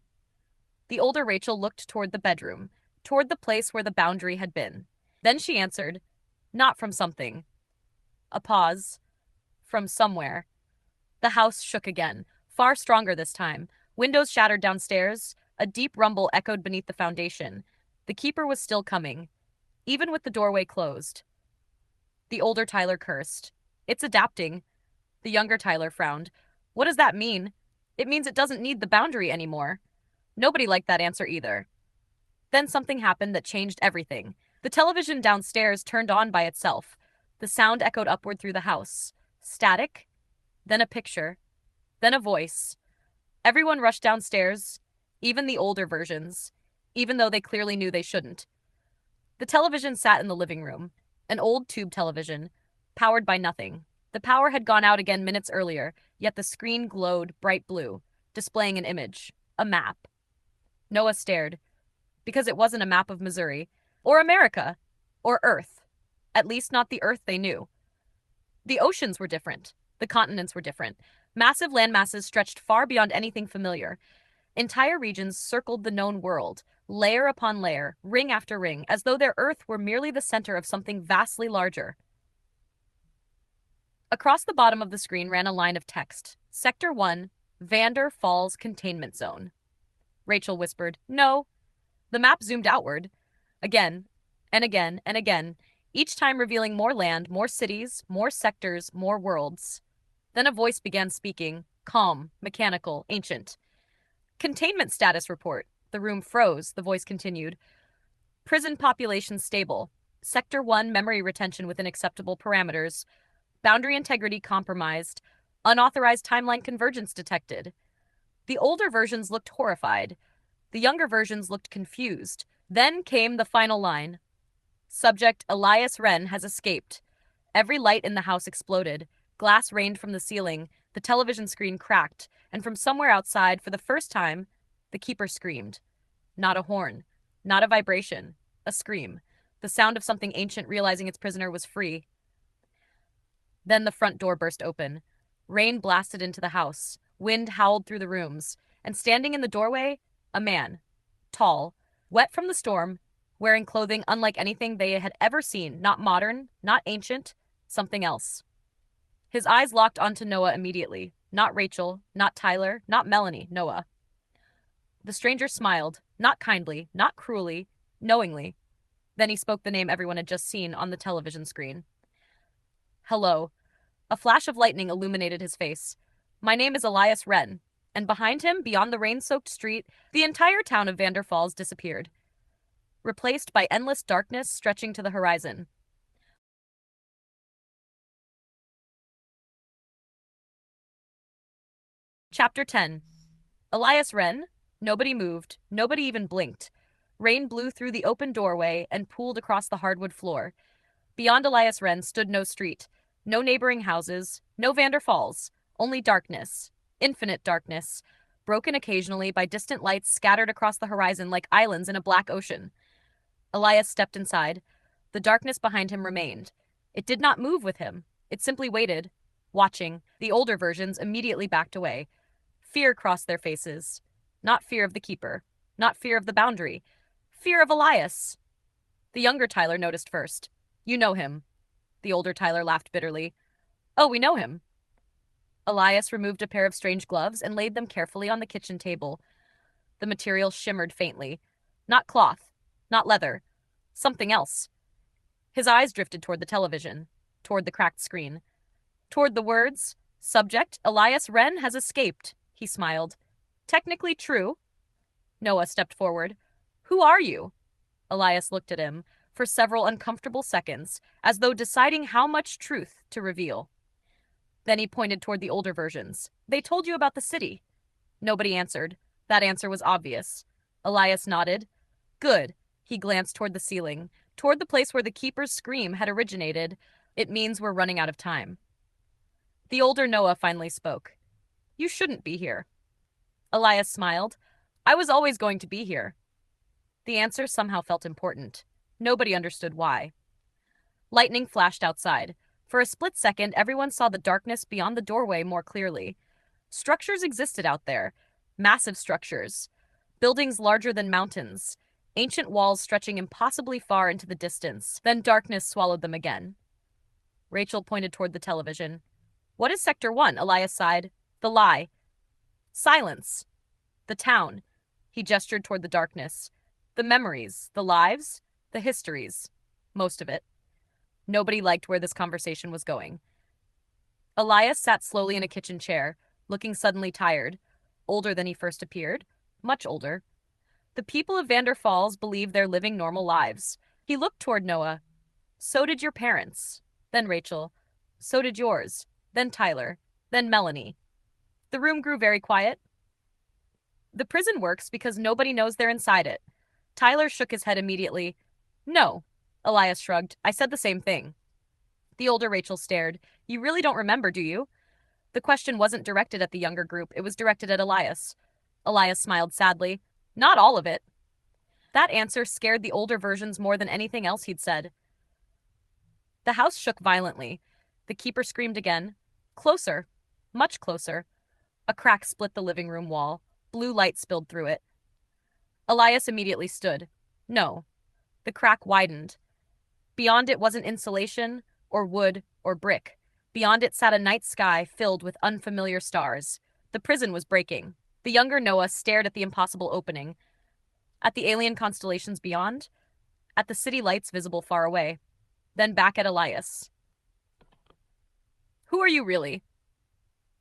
A: The older Rachel looked toward the bedroom, toward the place where the boundary had been. Then she answered, not from something. A pause. From somewhere. The house shook again, far stronger this time. Windows shattered downstairs. A deep rumble echoed beneath the foundation. The keeper was still coming, even with the doorway closed. The older Tyler cursed. It's adapting. The younger Tyler frowned. What does that mean? It means it doesn't need the boundary anymore. Nobody liked that answer either. Then something happened that changed everything. The television downstairs turned on by itself. The sound echoed upward through the house. Static, then a picture, then a voice. Everyone rushed downstairs, even the older versions, even though they clearly knew they shouldn't. The television sat in the living room, an old tube television, powered by nothing. The power had gone out again minutes earlier, yet the screen glowed bright blue, displaying an image, a map. Noah stared, because it wasn't a map of Missouri, or America, or Earth. At least not the Earth they knew. The oceans were different. The continents were different. Massive landmasses stretched far beyond anything familiar. Entire regions circled the known world, layer upon layer, ring after ring, as though their Earth were merely the center of something vastly larger. Across the bottom of the screen ran a line of text, Sector 1, Vander Falls Containment Zone. Rachel whispered, No. The map zoomed outward. Again, and again, and again, each time revealing more land, more cities, more sectors, more worlds. Then a voice began speaking, calm, mechanical, ancient. Containment status report. The room froze. The voice continued. Prison population stable. Sector 1 memory retention within acceptable parameters. Boundary integrity compromised. Unauthorized timeline convergence detected. The older versions looked horrified. The younger versions looked confused. Then came the final line. Subject Elias Wren has escaped. Every light in the house exploded. Glass rained from the ceiling. The television screen cracked. And from somewhere outside, for the first time, the keeper screamed. Not a horn. Not a vibration. A scream. The sound of something ancient realizing its prisoner was free. Then the front door burst open. Rain blasted into the house. Wind howled through the rooms. And standing in the doorway, a man. Tall. Wet from the storm. Wearing clothing unlike anything they had ever seen. Not modern. Not ancient. Something else. His eyes locked onto Noah immediately. Not Rachel. Not Tyler. Not Melanie. Noah. The stranger smiled. Not kindly. Not cruelly. Knowingly. Then he spoke the name everyone had just seen on the television screen. Hello. A flash of lightning illuminated his face. My name is Elias Wren. And behind him, beyond the rain-soaked street, the entire town of Vander Falls disappeared, replaced by endless darkness stretching to the horizon. Chapter 10. Elias Wren. Nobody moved. Nobody even blinked. Rain blew through the open doorway and pooled across the hardwood floor. Beyond Elias Wren stood no street, no neighboring houses, no Vander Falls, only darkness, infinite darkness, broken occasionally by distant lights scattered across the horizon like islands in a black ocean. Elias stepped inside. The darkness behind him remained. It did not move with him. It simply waited, watching. The older versions immediately backed away. Fear crossed their faces. Not fear of the keeper, not fear of the boundary, fear of Elias. The younger Tyler noticed first. You know him. The older Tyler laughed bitterly. Oh, we know him. Elias removed a pair of strange gloves and laid them carefully on the kitchen table. The material shimmered faintly. Not cloth, not leather, something else. His eyes drifted toward the television, toward the cracked screen, toward the words, Subject Elias Wren has escaped. He smiled. Technically true. Noah stepped forward. Who are you? Elias looked at him for several uncomfortable seconds, as though deciding how much truth to reveal. Then he pointed toward the older versions. They told you about the city. Nobody answered. That answer was obvious. Elias nodded. Good. He glanced toward the ceiling, toward the place where the keeper's scream had originated. It means we're running out of time. The older Noah finally spoke. You shouldn't be here. Elias smiled. I was always going to be here. The answer somehow felt important. Nobody understood why. Lightning flashed outside. For a split second, everyone saw the darkness beyond the doorway more clearly. Structures existed out there. Massive structures. Buildings larger than mountains. Ancient walls stretching impossibly far into the distance. Then darkness swallowed them again. Rachel pointed toward the television. What is Sector 1? Elias sighed. The lie. Silence. The town. He gestured toward the darkness. The memories, the lives, the histories. Most of it. Nobody liked where this conversation was going. Elias sat slowly in a kitchen chair, looking suddenly tired. Older than he first appeared. Much older. The people of Vander Falls believe they're living normal lives. He looked toward Noah. So did your parents. Then Rachel. So did yours. Then Tyler. Then Melanie. The room grew very quiet. The prison works because nobody knows they're inside it. Tyler shook his head immediately. No. Elias shrugged. I said the same thing. The older Rachel stared. You really don't remember, do you? The question wasn't directed at the younger group. It was directed at Elias. Elias smiled sadly. Not all of it. That answer scared the older versions more than anything else he'd said. The house shook violently. The keeper screamed again. Closer. Much closer. A crack split the living room wall. Blue light spilled through it. Elias immediately stood. No. The crack widened. Beyond it wasn't insulation, or wood, or brick. Beyond it sat a night sky filled with unfamiliar stars. The prison was breaking. The younger Noah stared at the impossible opening, at the alien constellations beyond, at the city lights visible far away, then back at Elias. Who are you really?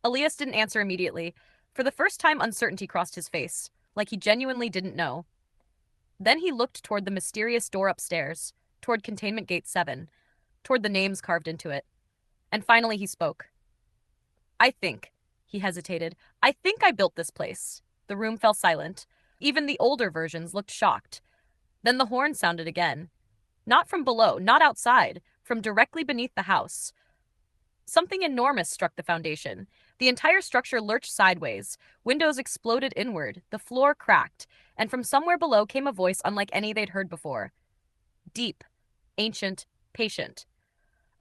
A: Elias didn't answer immediately. For the first time, uncertainty crossed his face, like he genuinely didn't know. Then he looked toward the mysterious door upstairs, toward Containment Gate 7, toward the names carved into it. And finally he spoke. I think, he hesitated, I think I built this place. The room fell silent. Even the older versions looked shocked. Then the horn sounded again. Not from below, not outside, from directly beneath the house. Something enormous struck the foundation. The entire structure lurched sideways. Windows exploded inward. The floor cracked. And from somewhere below came a voice unlike any they'd heard before. Deep, ancient, patient.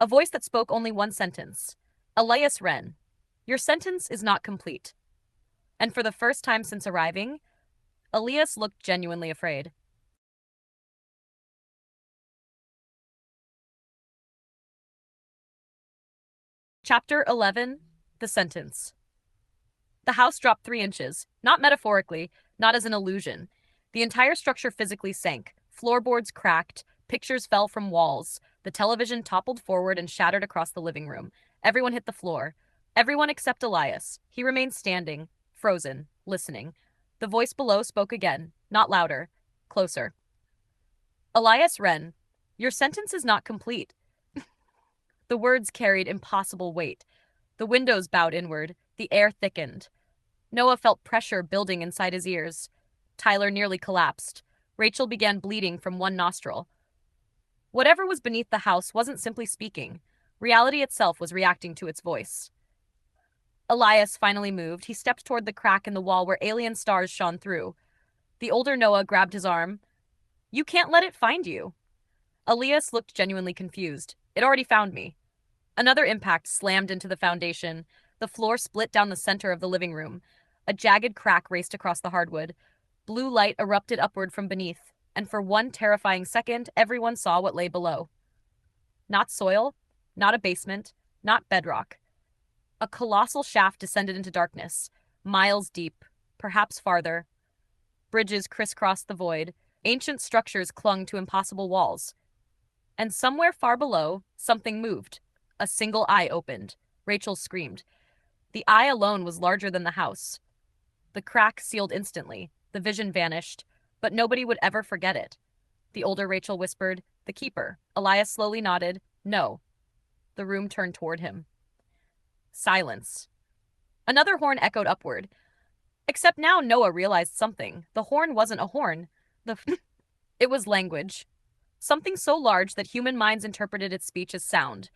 A: A voice that spoke only one sentence. Elias Wren, your sentence is not complete. And for the first time since arriving, Elias looked genuinely afraid. Chapter 11, The Sentence. The house dropped 3 inches, not metaphorically, not as an illusion. The entire structure physically sank. Floorboards cracked, pictures fell from walls. The television toppled forward and shattered across the living room. Everyone hit the floor. Everyone except Elias. He remained standing, frozen, listening. The voice below spoke again, not louder, closer. Elias Wren, your sentence is not complete. The words carried impossible weight. The windows bowed inward. The air thickened. Noah felt pressure building inside his ears. Tyler nearly collapsed. Rachel began bleeding from one nostril. Whatever was beneath the house wasn't simply speaking. Reality itself was reacting to its voice. Elias finally moved. He stepped toward the crack in the wall where alien stars shone through. The older Noah grabbed his arm. You can't let it find you. Elias looked genuinely confused. It already found me. Another impact slammed into the foundation. The floor split down the center of the living room. A jagged crack raced across the hardwood. Blue light erupted upward from beneath, and for one terrifying second, everyone saw what lay below. Not soil, not a basement, not bedrock. A colossal shaft descended into darkness, miles deep, perhaps farther. Bridges crisscrossed the void. Ancient structures clung to impossible walls. And somewhere far below, something moved. A single eye opened. Rachel screamed. The eye alone was larger than the house. The crack sealed instantly. The vision vanished, but nobody would ever forget it. The older Rachel whispered, the keeper. Elias slowly nodded, no. The room turned toward him. Silence. Another horn echoed upward. Except now Noah realized something. The horn wasn't a horn. It was language. Something so large that human minds interpreted its speech as sound.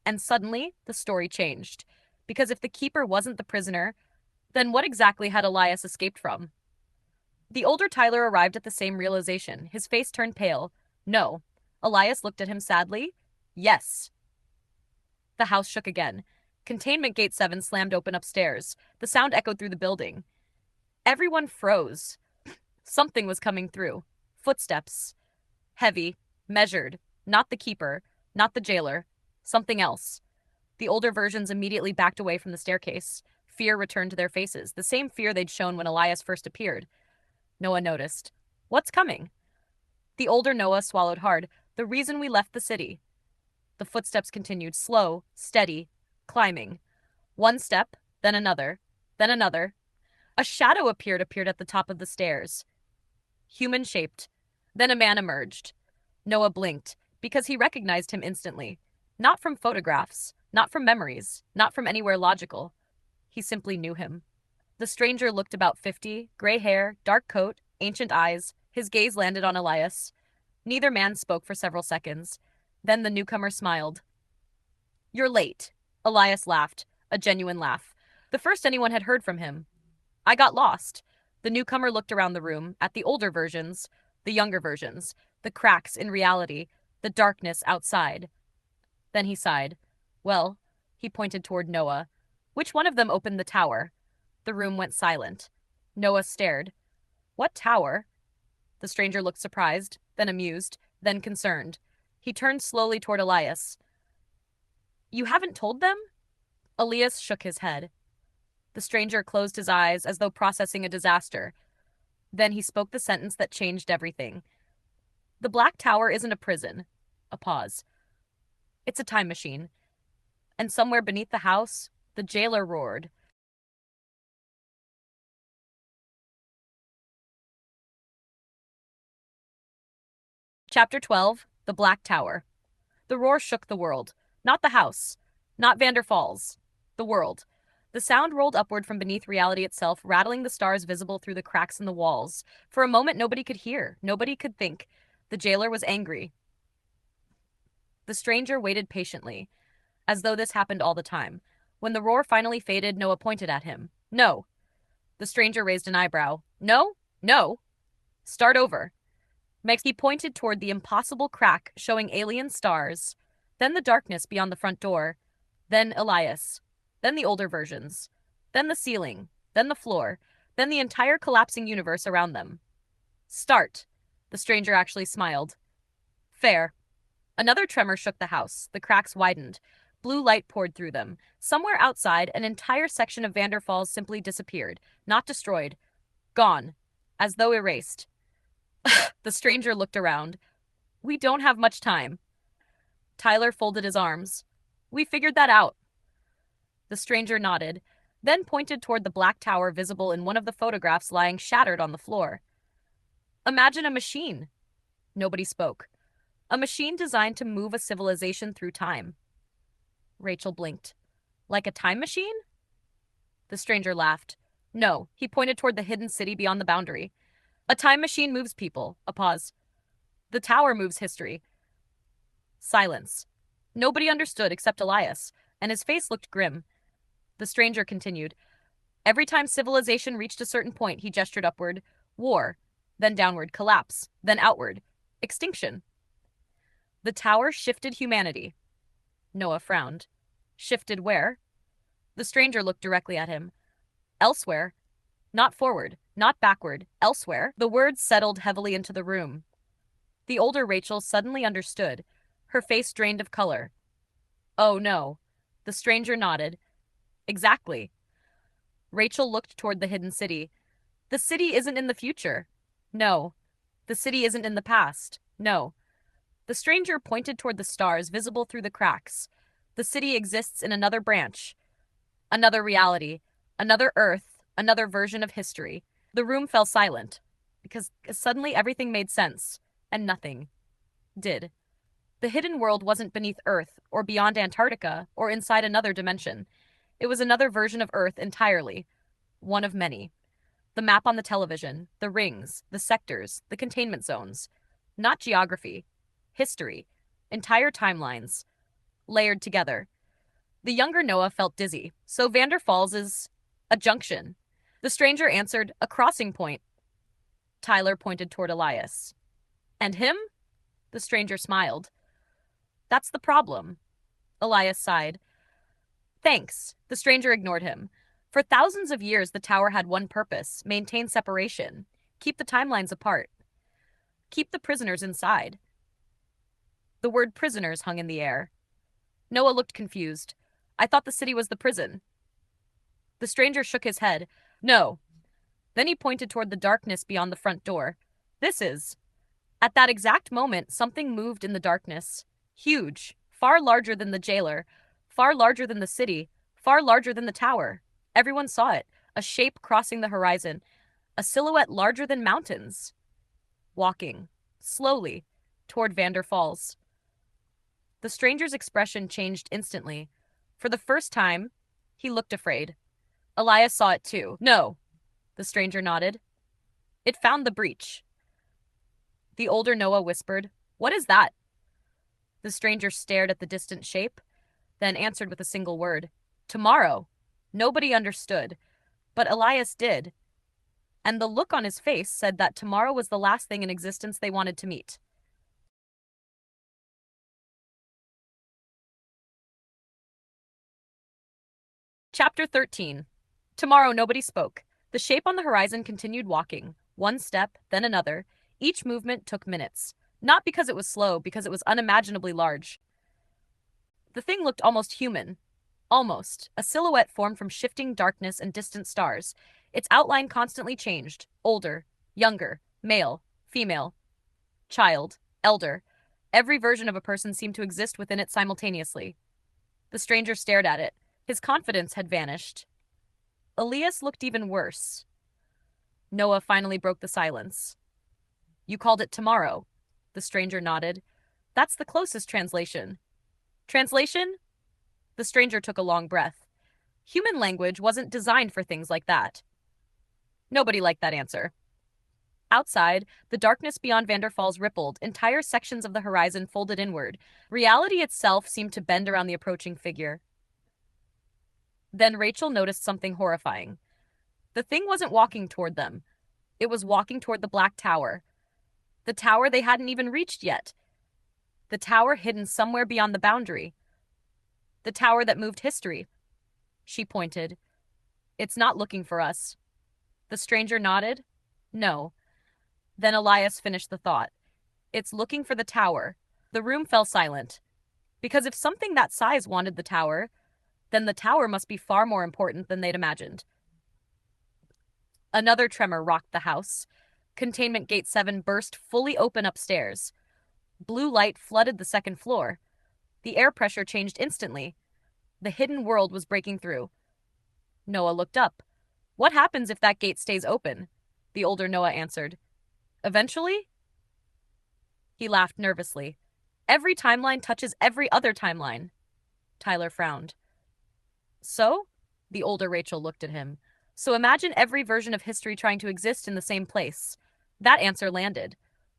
A: And suddenly, the story changed. Because if the keeper wasn't the prisoner, then what exactly had Elias escaped from? The older Tyler arrived at the same realization. His face turned pale. No. Elias looked at him sadly. Yes. The house shook again. Containment Gate 7 slammed open upstairs. The sound echoed through the building. Everyone froze. Something was coming through. Footsteps. Heavy, measured, not the keeper, not the jailer, something else. The older versions immediately backed away from the staircase. Fear returned to their faces, the same fear they'd shown when Elias first appeared. Noah noticed. What's coming? The older Noah swallowed hard. The reason we left the city. The footsteps continued, slow, steady, climbing. One step, then another, then another. A shadow appeared at the top of the stairs. Human-shaped. Then a man emerged. Noah blinked, because he recognized him instantly. Not from photographs, not from memories, not from anywhere logical. He simply knew him. The stranger looked about 50, gray hair, dark coat, ancient eyes. His gaze landed on Elias. Neither man spoke for several seconds. Then the newcomer smiled. You're late. Elias laughed, a genuine laugh. The first anyone had heard from him. I got lost. The newcomer looked around the room, at the older versions, the younger versions, the cracks in reality, the darkness outside. Then he sighed. Well, he pointed toward Noah. Which one of them opened the tower? The room went silent. Noah stared. What tower? The stranger looked surprised, then amused, then concerned. He turned slowly toward Elias. You haven't told them? Elias shook his head. The stranger closed his eyes as though processing a disaster. Then he spoke the sentence that changed everything. The Black Tower isn't a prison. A pause. It's a time machine. And somewhere beneath the house, the jailer roared. Chapter 12: The Black Tower. The roar shook the world. Not the house. Not Vander Falls. The world. The sound rolled upward from beneath reality itself, rattling the stars visible through the cracks in the walls. For a moment, nobody could hear. Nobody could think. The jailer was angry. The stranger waited patiently, as though this happened all the time. When the roar finally faded, Noah pointed at him. No. The stranger raised an eyebrow. No? No. Start over. He pointed toward the impossible crack showing alien stars, then the darkness beyond the front door, then Elias, then the older versions, then the ceiling, then the floor, then the entire collapsing universe around them. Start. The stranger actually smiled. Fair. Another tremor shook the house. The cracks widened. Blue light poured through them. Somewhere outside, an entire section of Vander Falls simply disappeared, not destroyed, gone, as though erased. The stranger looked around. We don't have much time. Tyler folded his arms. We figured that out. The stranger nodded, then pointed toward the black tower visible in one of the photographs lying shattered on the floor. Imagine a machine. Nobody spoke. A machine designed to move a civilization through time. Rachel blinked. Like a time machine? The stranger laughed. No, he pointed toward the hidden city beyond the boundary. A time machine moves people. A pause. The tower moves history. Silence. Nobody understood except Elias, and his face looked grim. The stranger continued. Every time civilization reached a certain point, he gestured upward. War. Then downward. Collapse. Then outward. Extinction. The tower shifted humanity. Noah frowned. Shifted where? The stranger looked directly at him. Elsewhere. Not forward. Not backward. Elsewhere. The words settled heavily into the room. The older Rachel suddenly understood. Her face drained of color. Oh no. The stranger nodded. Exactly. Rachel looked toward the hidden city. The city isn't in the future. No. The city isn't in the past. No. The stranger pointed toward the stars visible through the cracks. The city exists in another branch. Another reality. Another Earth. Another version of history. The room fell silent, because suddenly everything made sense, and nothing did. The hidden world wasn't beneath Earth, or beyond Antarctica, or inside another dimension. It was another version of Earth entirely. One of many. The map on the television, the rings, the sectors, the containment zones. Not geography. History. Entire timelines. Layered together. The younger Noah felt dizzy. So Vander Falls is a junction. The stranger answered, a crossing point. Tyler pointed toward Elias. And him? The stranger smiled. That's the problem. Elias sighed. Thanks. The stranger ignored him. For thousands of years, the tower had one purpose: maintain separation. Keep the timelines apart. Keep the prisoners inside. The word prisoners hung in the air. Noah looked confused. I thought the city was the prison. The stranger shook his head. No. Then he pointed toward the darkness beyond the front door. This is. At that exact moment, something moved in the darkness. Huge. Far larger than the jailer. Far larger than the city. Far larger than the tower. Everyone saw it. A shape crossing the horizon. A silhouette larger than mountains. Walking. Slowly. Toward Vander Falls. The stranger's expression changed instantly. For the first time, he looked afraid. Elias saw it too. No. The stranger nodded. It found the breach. The older Noah whispered, What is that? The stranger stared at the distant shape, then answered with a single word. Tomorrow. Nobody understood, but Elias did. And the look on his face said that tomorrow was the last thing in existence they wanted to meet. Chapter 13. Tomorrow nobody spoke. The shape on the horizon continued walking, one step, then another. Each movement took minutes. Not because it was slow, because it was unimaginably large. The thing looked almost human. Almost. A silhouette formed from shifting darkness and distant stars. Its outline constantly changed. Older, younger, male, female, child, elder. Every version of a person seemed to exist within it simultaneously. The stranger stared at it. His confidence had vanished. Elias looked even worse. Noah finally broke the silence. You called it tomorrow. The stranger nodded. That's the closest translation. Translation? The stranger took a long breath. Human language wasn't designed for things like that. Nobody liked that answer. Outside, the darkness beyond Vander Falls rippled, entire sections of the horizon folded inward. Reality itself seemed to bend around the approaching figure. Then Rachel noticed something horrifying. The thing wasn't walking toward them. It was walking toward the Black Tower. The tower they hadn't even reached yet. The tower hidden somewhere beyond the boundary. The tower that moved history. She pointed. It's not looking for us. The stranger nodded. No. Then Elias finished the thought. It's looking for the tower. The room fell silent. Because if something that size wanted the tower, then the tower must be far more important than they'd imagined. Another tremor rocked the house. Containment Gate 7 burst fully open upstairs. Blue light flooded the second floor. The air pressure changed instantly. The hidden world was breaking through. Noah looked up. What happens if that gate stays open? The older Noah answered. Eventually? He laughed nervously. Every timeline touches every other timeline. Tyler frowned. So? The older Rachel looked at him. So imagine every version of history trying to exist in the same place. That answer landed.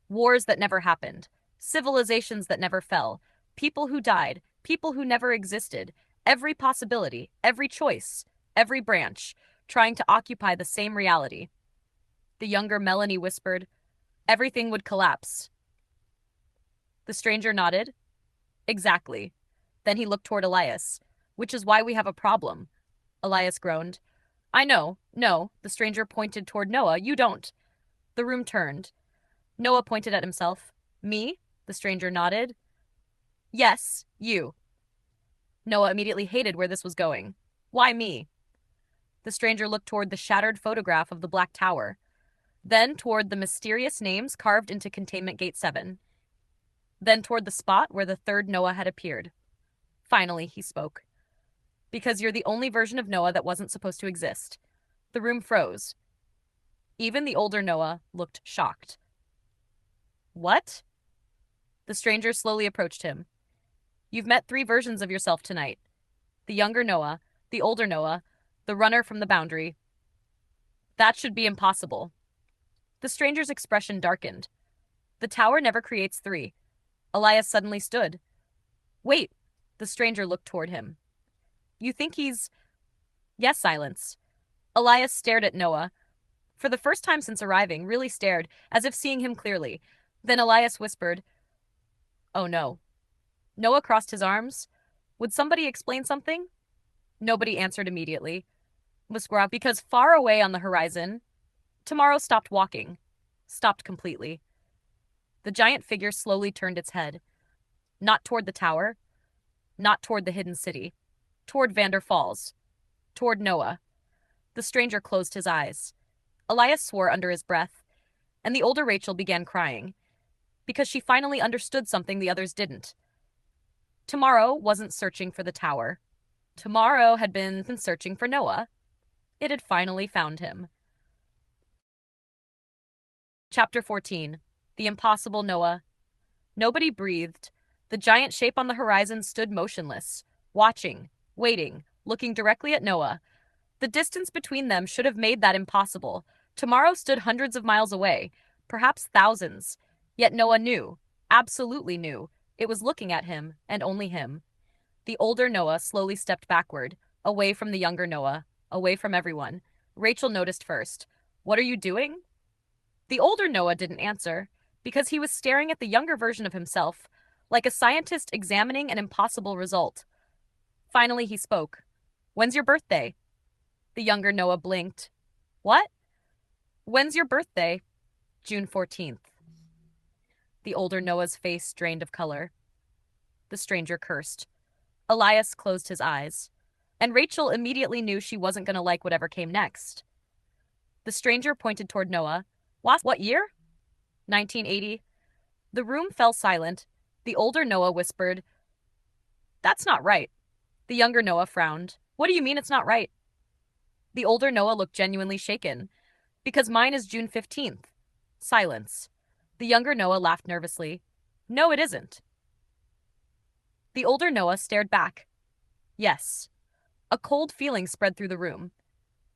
A: Wars that never happened. Civilizations that never fell. People who died. People who never existed. Every possibility. Every choice. Every branch. Trying to occupy the same reality. The younger Melanie whispered, everything would collapse. The stranger nodded. Exactly. Then he looked toward Elias. Which is why we have a problem. Elias groaned. I know. No. The stranger pointed toward Noah. You don't. The room turned. Noah pointed at himself. Me? The stranger nodded. Yes, you. Noah immediately hated where this was going. Why me? The stranger looked toward the shattered photograph of the Black Tower. Then toward the mysterious names carved into Containment Gate 7. Then toward the spot where the third Noah had appeared. Finally, he spoke. Because you're the only version of Noah that wasn't supposed to exist. The room froze. Even the older Noah looked shocked. What? The stranger slowly approached him. You've met 3 versions of yourself tonight. The younger Noah, the older Noah, the runner from the boundary. That should be impossible. The stranger's expression darkened. The tower never creates 3. Elias suddenly stood. Wait. The stranger looked toward him. You think he's... Yes, silence. Elias stared at Noah. For the first time since arriving, really stared, as if seeing him clearly. Then Elias whispered, Oh no. Noah crossed his arms. Would somebody explain something? Nobody answered immediately. Muskura, because far away on the horizon, tomorrow stopped walking. Stopped completely. The giant figure slowly turned its head. Not toward the tower. Not toward the hidden city. Toward Vander Falls. Toward Noah. The stranger closed his eyes. Elias swore under his breath, and the older Rachel began crying, because she finally understood something the others didn't. Tomorrow wasn't searching for the tower. Tomorrow had been searching for Noah. It had finally found him. Chapter 14. The Impossible Noah. Nobody breathed. The giant shape on the horizon stood motionless, watching, waiting, looking directly at Noah. The distance between them should have made that impossible. Tomorrow stood hundreds of miles away, perhaps thousands. Yet Noah knew, absolutely knew, it was looking at him, and only him. The older Noah slowly stepped backward, away from the younger Noah, away from everyone. Rachel noticed first. What are you doing? The older Noah didn't answer, because he was staring at the younger version of himself, like a scientist examining an impossible result. Finally, he spoke. When's your birthday? The younger Noah blinked. What? When's your birthday? June 14th. The older Noah's face drained of color. The stranger cursed. Elias closed his eyes, and Rachel immediately knew she wasn't going to like whatever came next. The stranger pointed toward Noah. What year? 1980. The room fell silent. The older Noah whispered, "That's not right." The younger Noah frowned. "What do you mean it's not right?" The older Noah looked genuinely shaken. "Because mine is June 15th. Silence. The younger Noah laughed nervously. "No, it isn't." The older Noah stared back. "Yes." A cold feeling spread through the room.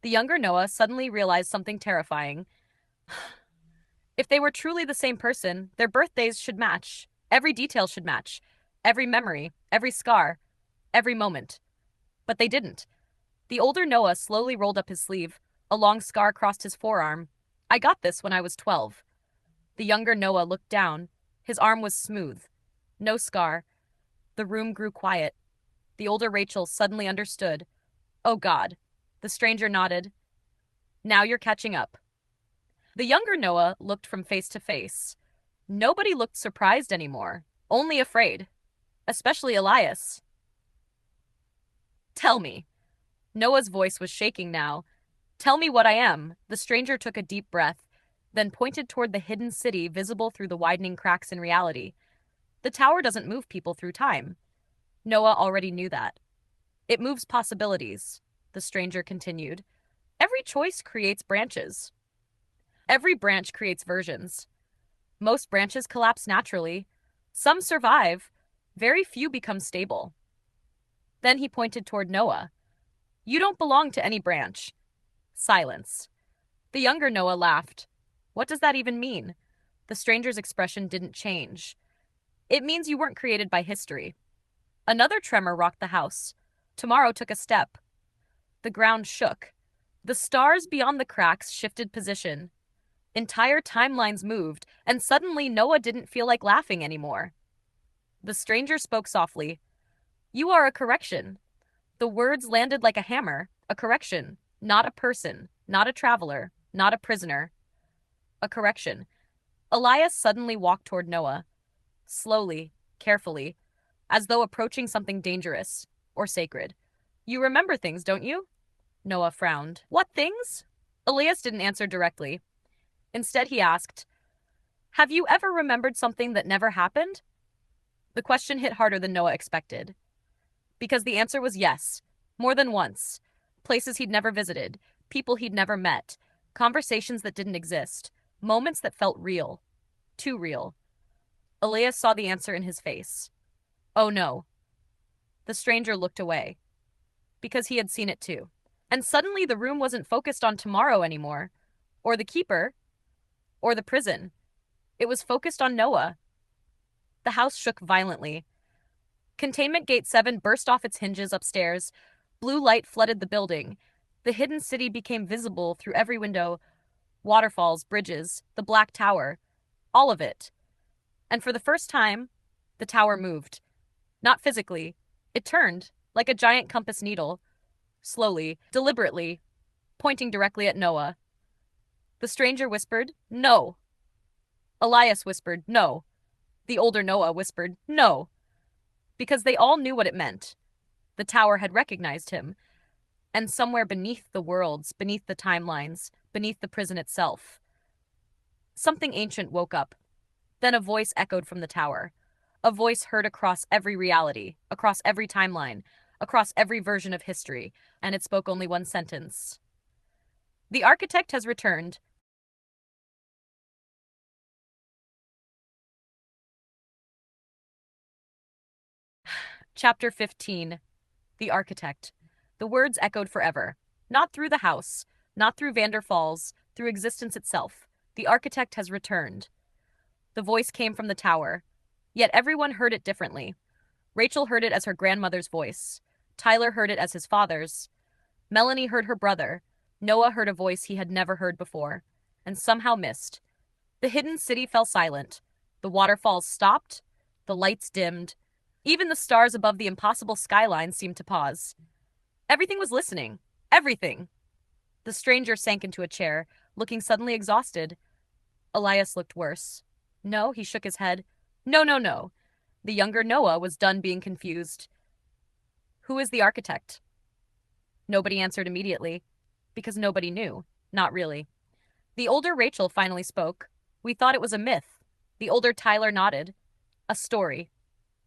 A: The younger Noah suddenly realized something terrifying. If they were truly the same person, their birthdays should match. Every detail should match. Every memory, every scar, every moment. But they didn't. The older Noah slowly rolled up his sleeve. A long scar crossed his forearm. "I got this when I was 12. The younger Noah looked down. His arm was smooth. No scar. The room grew quiet. The older Rachel suddenly understood. "Oh God." The stranger nodded. "Now you're catching up." The younger Noah looked from face to face. Nobody looked surprised anymore, only afraid. Especially Elias. "Tell me." Noah's voice was shaking now. "Tell me what I am." The stranger took a deep breath, then pointed toward the hidden city visible through the widening cracks in reality. "The tower doesn't move people through time." Noah already knew that. "It moves possibilities," the stranger continued. "Every choice creates branches. Every branch creates versions. Most branches collapse naturally. Some survive. Very few become stable." Then he pointed toward Noah. "You don't belong to any branch." Silence. The younger Noah laughed. "What does that even mean?" The stranger's expression didn't change. "It means you weren't created by history." Another tremor rocked the house. Tomorrow took a step. The ground shook. The stars beyond the cracks shifted position. Entire timelines moved, and suddenly Noah didn't feel like laughing anymore. The stranger spoke softly. "You are a correction." The words landed like a hammer. A correction. Not a person. Not a traveler. Not a prisoner. A correction. Elias suddenly walked toward Noah. Slowly, carefully, as though approaching something dangerous or sacred. "You remember things, don't you?" Noah frowned. "What things?" Elias didn't answer directly. Instead, he asked, "Have you ever remembered something that never happened?" The question hit harder than Noah expected. Because the answer was yes, more than once. Places he'd never visited, people he'd never met, conversations that didn't exist, moments that felt real. Too real. Elias saw the answer in his face. "Oh no." The stranger looked away. Because he had seen it too. And suddenly the room wasn't focused on tomorrow anymore, or the keeper, or the prison. It was focused on Noah. The house shook violently. Containment Gate 7 burst off its hinges upstairs. Blue light flooded the building. The hidden city became visible through every window. Waterfalls, bridges, the Black Tower. All of it. And for the first time, the tower moved. Not physically. It turned, like a giant compass needle. Slowly, deliberately, pointing directly at Noah. The stranger whispered, "No." Elias whispered, "No." The older Noah whispered, "No." Because they all knew what it meant. The tower had recognized him. And somewhere beneath the worlds, beneath the timelines, beneath the prison itself, something ancient woke up. Then a voice echoed from the tower. A voice heard across every reality, across every timeline, across every version of history, and it spoke only one sentence. "The architect has returned." Chapter 15. The Architect. The words echoed forever. Not through the house, not through Vander Falls, through existence itself. The architect has returned. The voice came from the tower. Yet everyone heard it differently. Rachel heard it as her grandmother's voice. Tyler heard it as his father's. Melanie heard her brother. Noah heard a voice he had never heard before, and somehow missed. The hidden city fell silent. The waterfalls stopped. The lights dimmed. Even the stars above the impossible skyline seemed to pause. Everything was listening. Everything. The stranger sank into a chair, looking suddenly exhausted. Elias looked worse. "No," he shook his head. "No, no, no." The younger Noah was done being confused. Who is the architect? Nobody answered immediately, because nobody knew. Not really. The older Rachel finally spoke. We thought it was a myth. The older Tyler nodded. A story.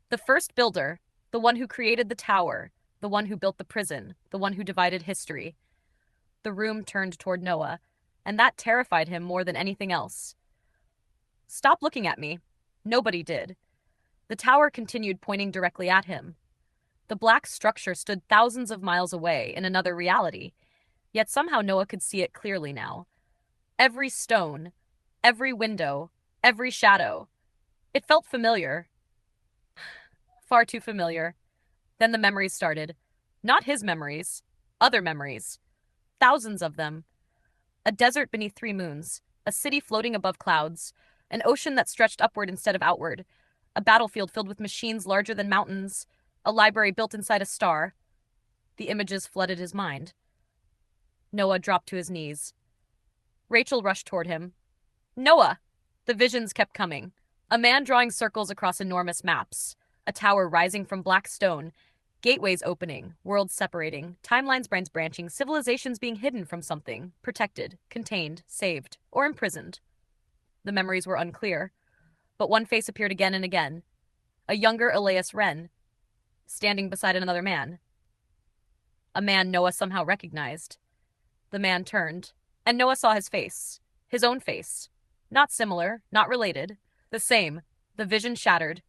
A: The first builder, the one who created the tower, the one who built the prison, the one who divided history. The room turned toward Noah, and that terrified him more than anything else. Stop looking at me. Nobody did. The tower continued pointing directly at him. The black structure stood thousands of miles away in another reality, yet somehow Noah could see it clearly now. Every stone, every window, every shadow. It felt familiar. Far too familiar. Then the memories started. Not his memories, other memories. Thousands of them. A desert beneath 3 moons, a city floating above clouds, an ocean that stretched upward instead of outward, a battlefield filled with machines larger than mountains, a library built inside a star. The images flooded his mind. Noah dropped to his knees. Rachel rushed toward him. Noah! The visions kept coming. A man drawing circles across enormous maps, a tower rising from black stone, gateways opening, worlds separating, timelines branching, civilizations being hidden from something, protected, contained, saved, or imprisoned. The memories were unclear, but one face appeared again and again. A younger Elias Wren, standing beside another man. A man Noah somehow recognized. The man turned, and Noah saw his face. His own face. Not similar, not related. The same. The vision shattered.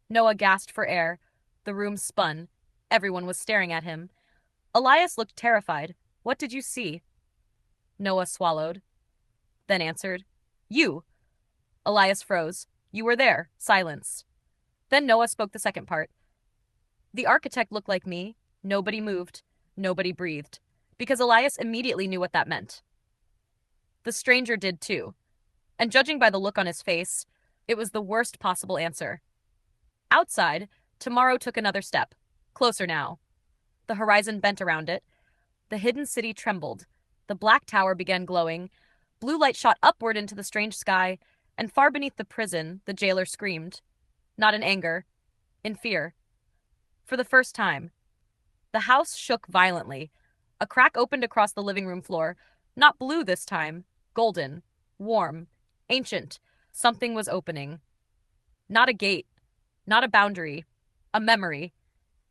A: Noah gasped for air. The room spun. Everyone was staring at him. Elias looked terrified. What did you see? Noah swallowed, then answered, You. Elias froze. You were there. Silence. Then Noah spoke the second part. The architect looked like me. Nobody moved. Nobody breathed. Because Elias immediately knew what that meant. The stranger did too. And judging by the look on his face, it was the worst possible answer. Outside, tomorrow took another step. Closer now. The horizon bent around it. The hidden city trembled. The black tower began glowing. Blue light shot upward into the strange sky, and far beneath the prison, the jailer screamed. Not in anger, in fear. For the first time. The house shook violently. A crack opened across the living room floor. Not blue this time. Golden. Warm. Ancient. Something was opening. Not a gate. Not a boundary. A memory.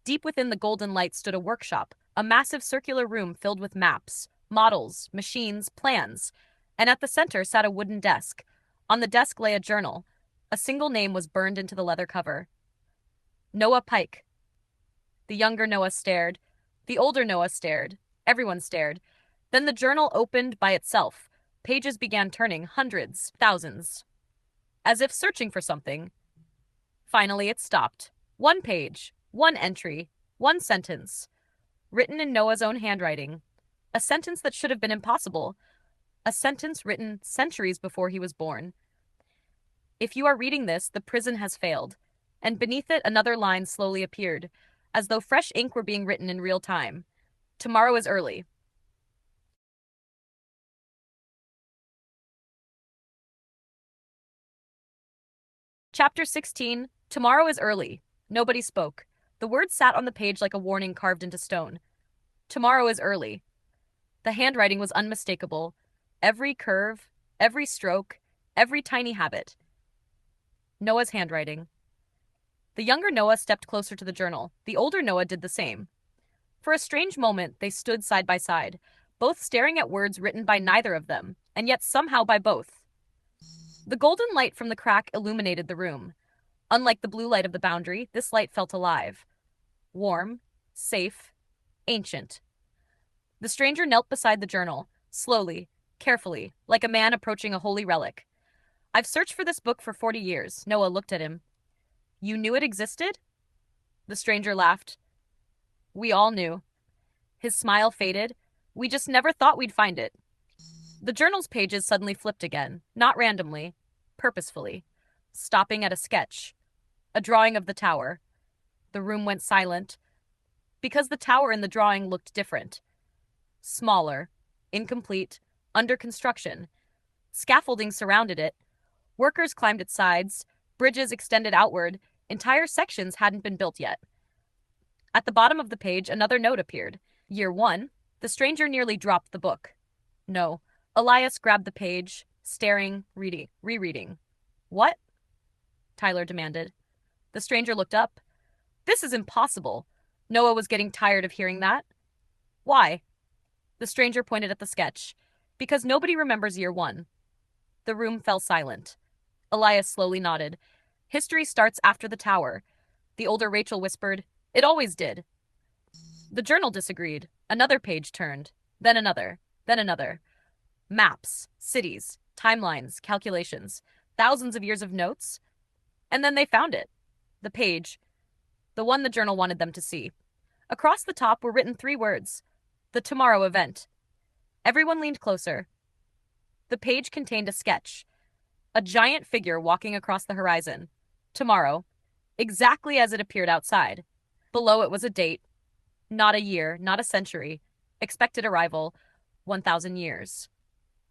A: Deep within the golden light stood a workshop, a massive circular room filled with maps, models, machines, plans. And at the center sat a wooden desk. On the desk lay a journal. A single name was burned into the leather cover. Noah Pike. The younger Noah stared. The older Noah stared. Everyone stared. Then the journal opened by itself. Pages began turning, hundreds, thousands. As if searching for something. Finally, it stopped. One page, one entry, one sentence. Written in Noah's own handwriting. A sentence that should have been impossible. A sentence written centuries before he was born. If you are reading this, the prison has failed. And beneath it, another line slowly appeared, as though fresh ink were being written in real time. Tomorrow is early. Chapter 16. Tomorrow is early. Nobody spoke. The words sat on the page like a warning carved into stone. Tomorrow is early. The handwriting was unmistakable. Every curve, every stroke, every tiny habit. Noah's handwriting. The younger Noah stepped closer to the journal. The older Noah did the same. For a strange moment, they stood side by side, both staring at words written by neither of them, and yet somehow by both. The golden light from the crack illuminated the room. Unlike the blue light of the boundary, this light felt alive. Warm, safe, ancient. The stranger knelt beside the journal, slowly, carefully, like a man approaching a holy relic. I've searched for this book for 40 years. Noah looked at him. You knew it existed? The stranger laughed. We all knew. His smile faded. We just never thought we'd find it. The journal's pages suddenly flipped again, not randomly, purposefully, stopping at a sketch, a drawing of the tower. The room went silent, because the tower in the drawing looked different. Smaller, incomplete, under construction. Scaffolding surrounded it. Workers climbed its sides, bridges extended outward, entire sections hadn't been built yet. At the bottom of the page, another note appeared. Year 1. The stranger nearly dropped the book. No. Elias grabbed the page, staring, rereading. What? Tyler demanded. The stranger looked up. This is impossible. Noah was getting tired of hearing that. Why? The stranger pointed at the sketch. Because nobody remembers year 1. The room fell silent. Elias slowly nodded. History starts after the tower. The older Rachel whispered, It always did. The journal disagreed. Another page turned. Then another. Then another. Maps, cities, timelines, calculations, thousands of years of notes. And then they found it. The page. The one the journal wanted them to see. Across the top were written 3 words. The tomorrow event. Everyone leaned closer. The page contained a sketch. A giant figure walking across the horizon. Tomorrow. Exactly as it appeared outside. Below it was a date. Not a year, not a century. Expected arrival, 1,000 years.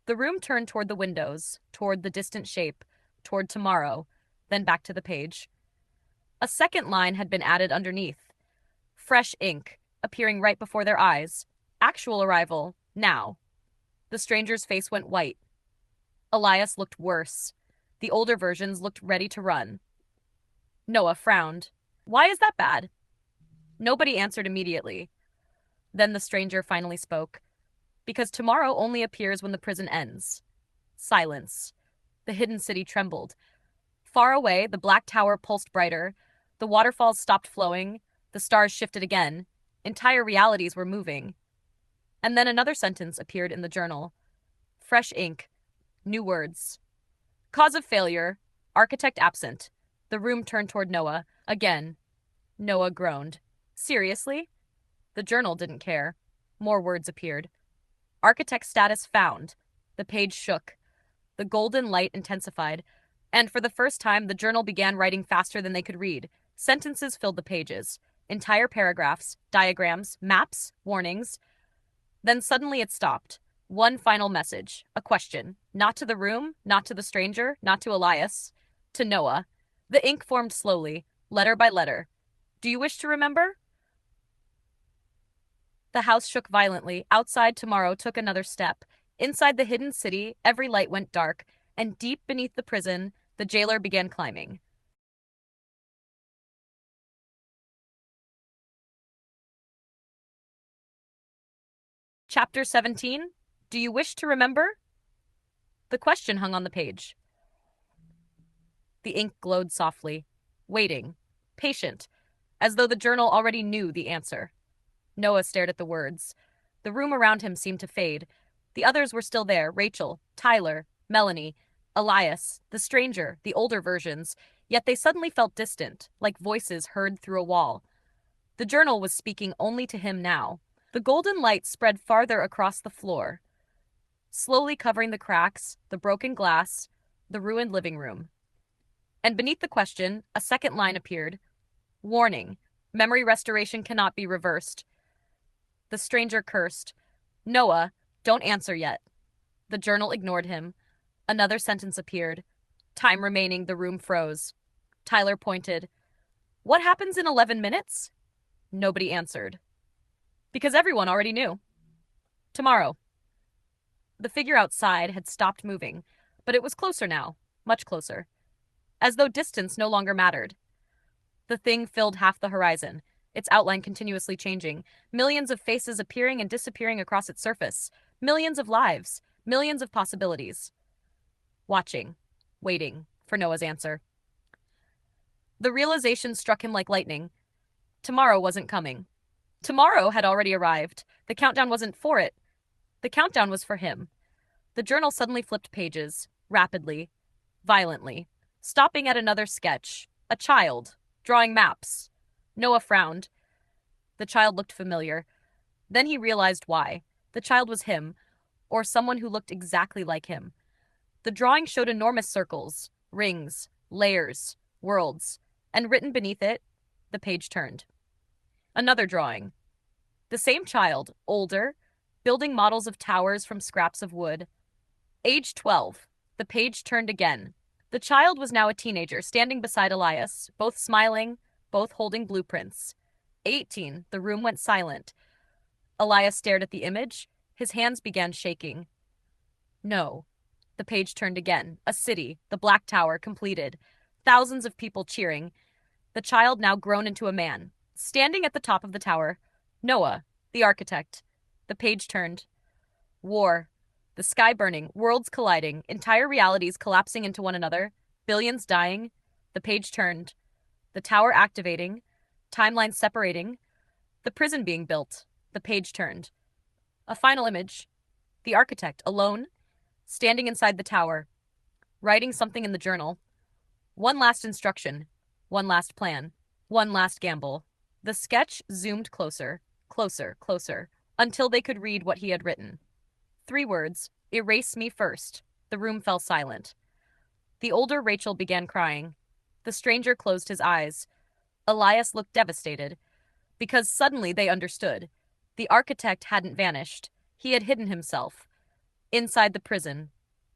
A: The room turned toward the windows, toward the distant shape, toward tomorrow, then back to the page. A second line had been added underneath. Fresh ink, appearing right before their eyes. Actual arrival, now. The stranger's face went white. Elias looked worse. The older versions looked ready to run. Noah frowned. Why is that bad? Nobody answered immediately. Then the stranger finally spoke. Because tomorrow only appears when the prison ends. Silence. The hidden city trembled. Far away, the black tower pulsed brighter. The waterfalls stopped flowing. The stars shifted again. Entire realities were moving. And then another sentence appeared in the journal. Fresh ink. New words. Cause of failure. Architect absent. The room turned toward Noah. Again. Noah groaned. Seriously? The journal didn't care. More words appeared. Architect status found. The page shook. The golden light intensified. And for the first time, the journal began writing faster than they could read. Sentences filled the pages. Entire paragraphs, diagrams, maps, warnings. Then suddenly it stopped. One final message. A question. Not to the room, not to the stranger, not to Elias. To Noah. The ink formed slowly, letter by letter. Do you wish to remember? The house shook violently. Outside, tomorrow took another step. Inside the hidden city, every light went dark, and deep beneath the prison, the jailer began climbing. Chapter 17. Do you wish to remember? The question hung on the page. The ink glowed softly, waiting, patient, as though the journal already knew the answer. Noah stared at the words. The room around him seemed to fade. The others were still there, Rachel, Tyler, Melanie, Elias, the stranger, the older versions, yet they suddenly felt distant, like voices heard through a wall. The journal was speaking only to him now. The golden light spread farther across the floor, slowly covering the cracks, the broken glass, the ruined living room. And beneath the question, a second line appeared. Warning. Memory restoration cannot be reversed. The stranger cursed. Noah, don't answer yet. The journal ignored him. Another sentence appeared. Time remaining, the room froze. Tyler pointed. What happens in 11 minutes? Nobody answered. Because everyone already knew. Tomorrow. The figure outside had stopped moving, but it was closer now, much closer. As though distance no longer mattered. The thing filled half the horizon, its outline continuously changing, millions of faces appearing and disappearing across its surface, millions of lives, millions of possibilities. Watching, waiting for Noah's answer. The realization struck him like lightning. Tomorrow wasn't coming. Tomorrow had already arrived. The countdown wasn't for it. The countdown was for him. The journal suddenly flipped pages, rapidly, violently, stopping at another sketch. A child, drawing maps. Noah frowned. The child looked familiar. Then he realized why. The child was him, or someone who looked exactly like him. The drawing showed enormous circles, rings, layers, worlds, and written beneath it, the page turned. Another drawing. The same child, older, building models of towers from scraps of wood. Age 12. The page turned again. The child was now a teenager, standing beside Elias, both smiling, both holding blueprints. 18. The room went silent. Elias stared at the image. His hands began shaking. No. The page turned again. A city, the Black Tower, completed. Thousands of people cheering. The child now grown into a man. Standing at the top of the tower. Noah, the architect. The page turned. War. The sky burning, worlds colliding, entire realities collapsing into one another, billions dying. The page turned. The tower activating. Timelines separating. The prison being built. The page turned. A final image. The architect, alone, standing inside the tower, writing something in the journal. One last instruction. One last plan. One last gamble. The sketch zoomed closer, closer, closer, until they could read what he had written. 3 words. Erase me first. The room fell silent. The older Rachel began crying. The stranger closed his eyes. Elias looked devastated, because suddenly they understood. The architect hadn't vanished. He had hidden himself. Inside the prison.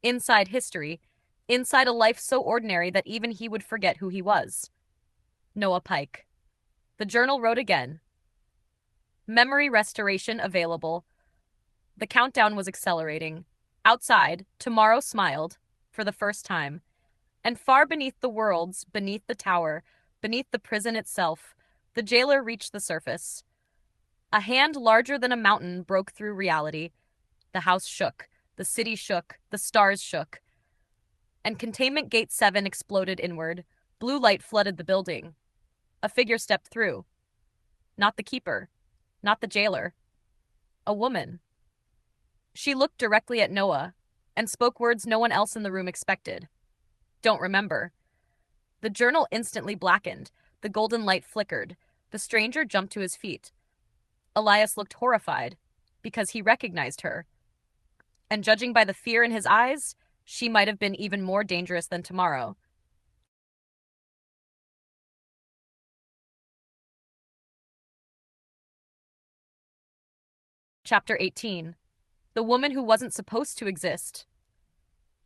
A: Inside history. Inside a life so ordinary that even he would forget who he was. Noah Pike. The journal wrote again. Memory restoration available. The countdown was accelerating. Outside, tomorrow smiled, for the first time. And far beneath the worlds, beneath the tower, beneath the prison itself, the jailer reached the surface. A hand larger than a mountain broke through reality. The house shook, the city shook, the stars shook. And Containment Gate 7 exploded inward. Blue light flooded the building. A figure stepped through. Not the keeper, not the jailer. A woman. She looked directly at Noah and spoke words no one else in the room expected. Don't remember. The journal instantly blackened. The golden light flickered. The stranger jumped to his feet. Elias looked horrified because he recognized her. And judging by the fear in his eyes, she might have been even more dangerous than tomorrow. Chapter 18. The woman who wasn't supposed to exist.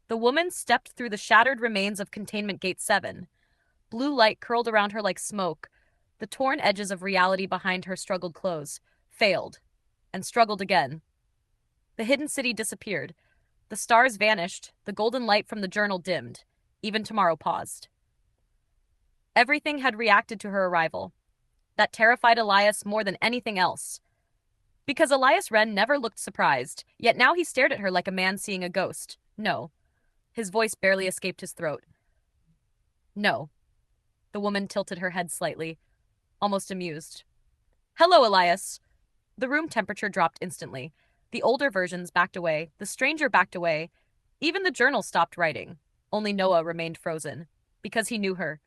A: The woman stepped through the shattered remains of Containment Gate 7. Blue light curled around her like smoke. The torn edges of reality behind her struggled close, failed, and struggled again. The hidden city disappeared. The stars vanished. The golden light from the journal dimmed. Even tomorrow paused. Everything had reacted to her arrival. That terrified Elias more than anything else. Because Elias Wren never looked surprised, yet now he stared at her like a man seeing a ghost. No. His voice barely escaped his throat. No. The woman tilted her head slightly, almost amused. Hello, Elias. The room temperature dropped instantly. The older versions backed away. The stranger backed away. Even the journal stopped writing. Only Noah remained frozen, because he knew her.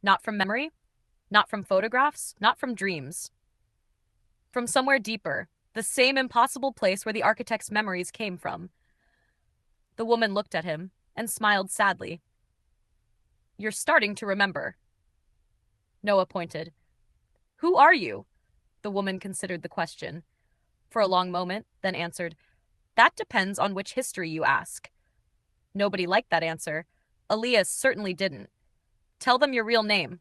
A: Not from memory, not from photographs, not from dreams. From somewhere deeper, the same impossible place where the architect's memories came from. The woman looked at him and smiled sadly. You're starting to remember. Noah pointed. Who are you? The woman considered the question. For a long moment, then answered, That depends on which history you ask. Nobody liked that answer. Elias certainly didn't. Tell them your real name.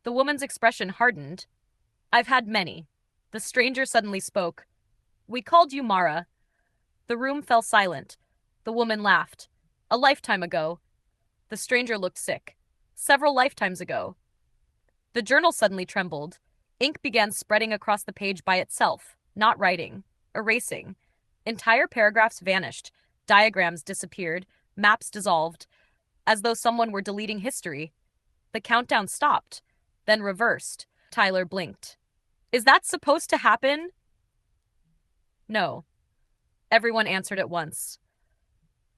A: The woman's expression hardened. I've had many. The stranger suddenly spoke. We called you Mara. The room fell silent. The woman laughed. A lifetime ago. The stranger looked sick. Several lifetimes ago. The journal suddenly trembled. Ink began spreading across the page by itself, not writing, erasing. Entire paragraphs vanished. Diagrams disappeared. Maps dissolved. As though someone were deleting history. The countdown stopped, then reversed. Tyler blinked. Is that supposed to happen? No. Everyone answered at once.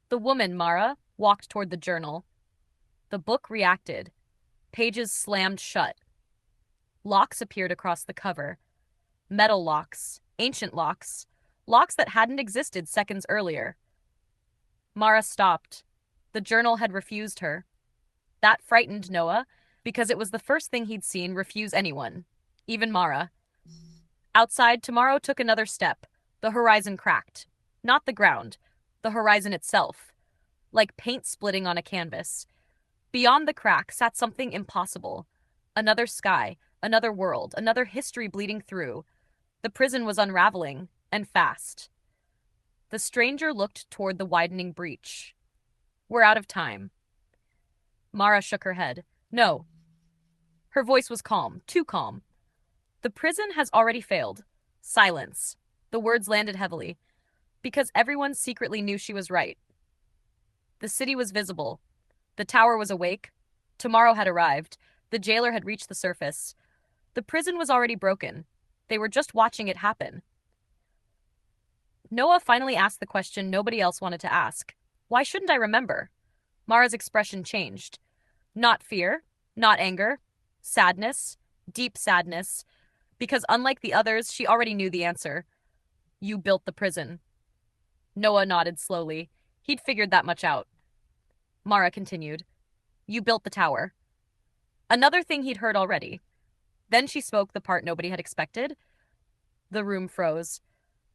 A: The woman, Mara, walked toward the journal. The book reacted. Pages slammed shut. Locks appeared across the cover. Metal locks, ancient locks, locks that hadn't existed seconds earlier. Mara stopped. The journal had refused her. That frightened Noah, because it was the first thing he'd seen refuse anyone, even Mara. Outside, tomorrow took another step. The horizon cracked. Not the ground, the horizon itself. Like paint splitting on a canvas. Beyond the crack sat something impossible. Another sky, Another world, another history bleeding through. The prison was unraveling, and fast. The stranger looked toward the widening breach. We're out of time. Mara shook her head. No. Her voice was calm, too calm. The prison has already failed. Silence. The words landed heavily, because everyone secretly knew she was right. The city was visible. The tower was awake. Tomorrow had arrived. The jailer had reached the surface. The prison was already broken. They were just watching it happen. Noah finally asked the question nobody else wanted to ask. Why shouldn't I remember? Mara's expression changed. Not fear, not anger, sadness, deep sadness, because unlike the others, she already knew the answer. You built the prison. Noah nodded slowly. He'd figured that much out. Mara continued. You built the tower. Another thing he'd heard already. Then she spoke the part nobody had expected. The room froze.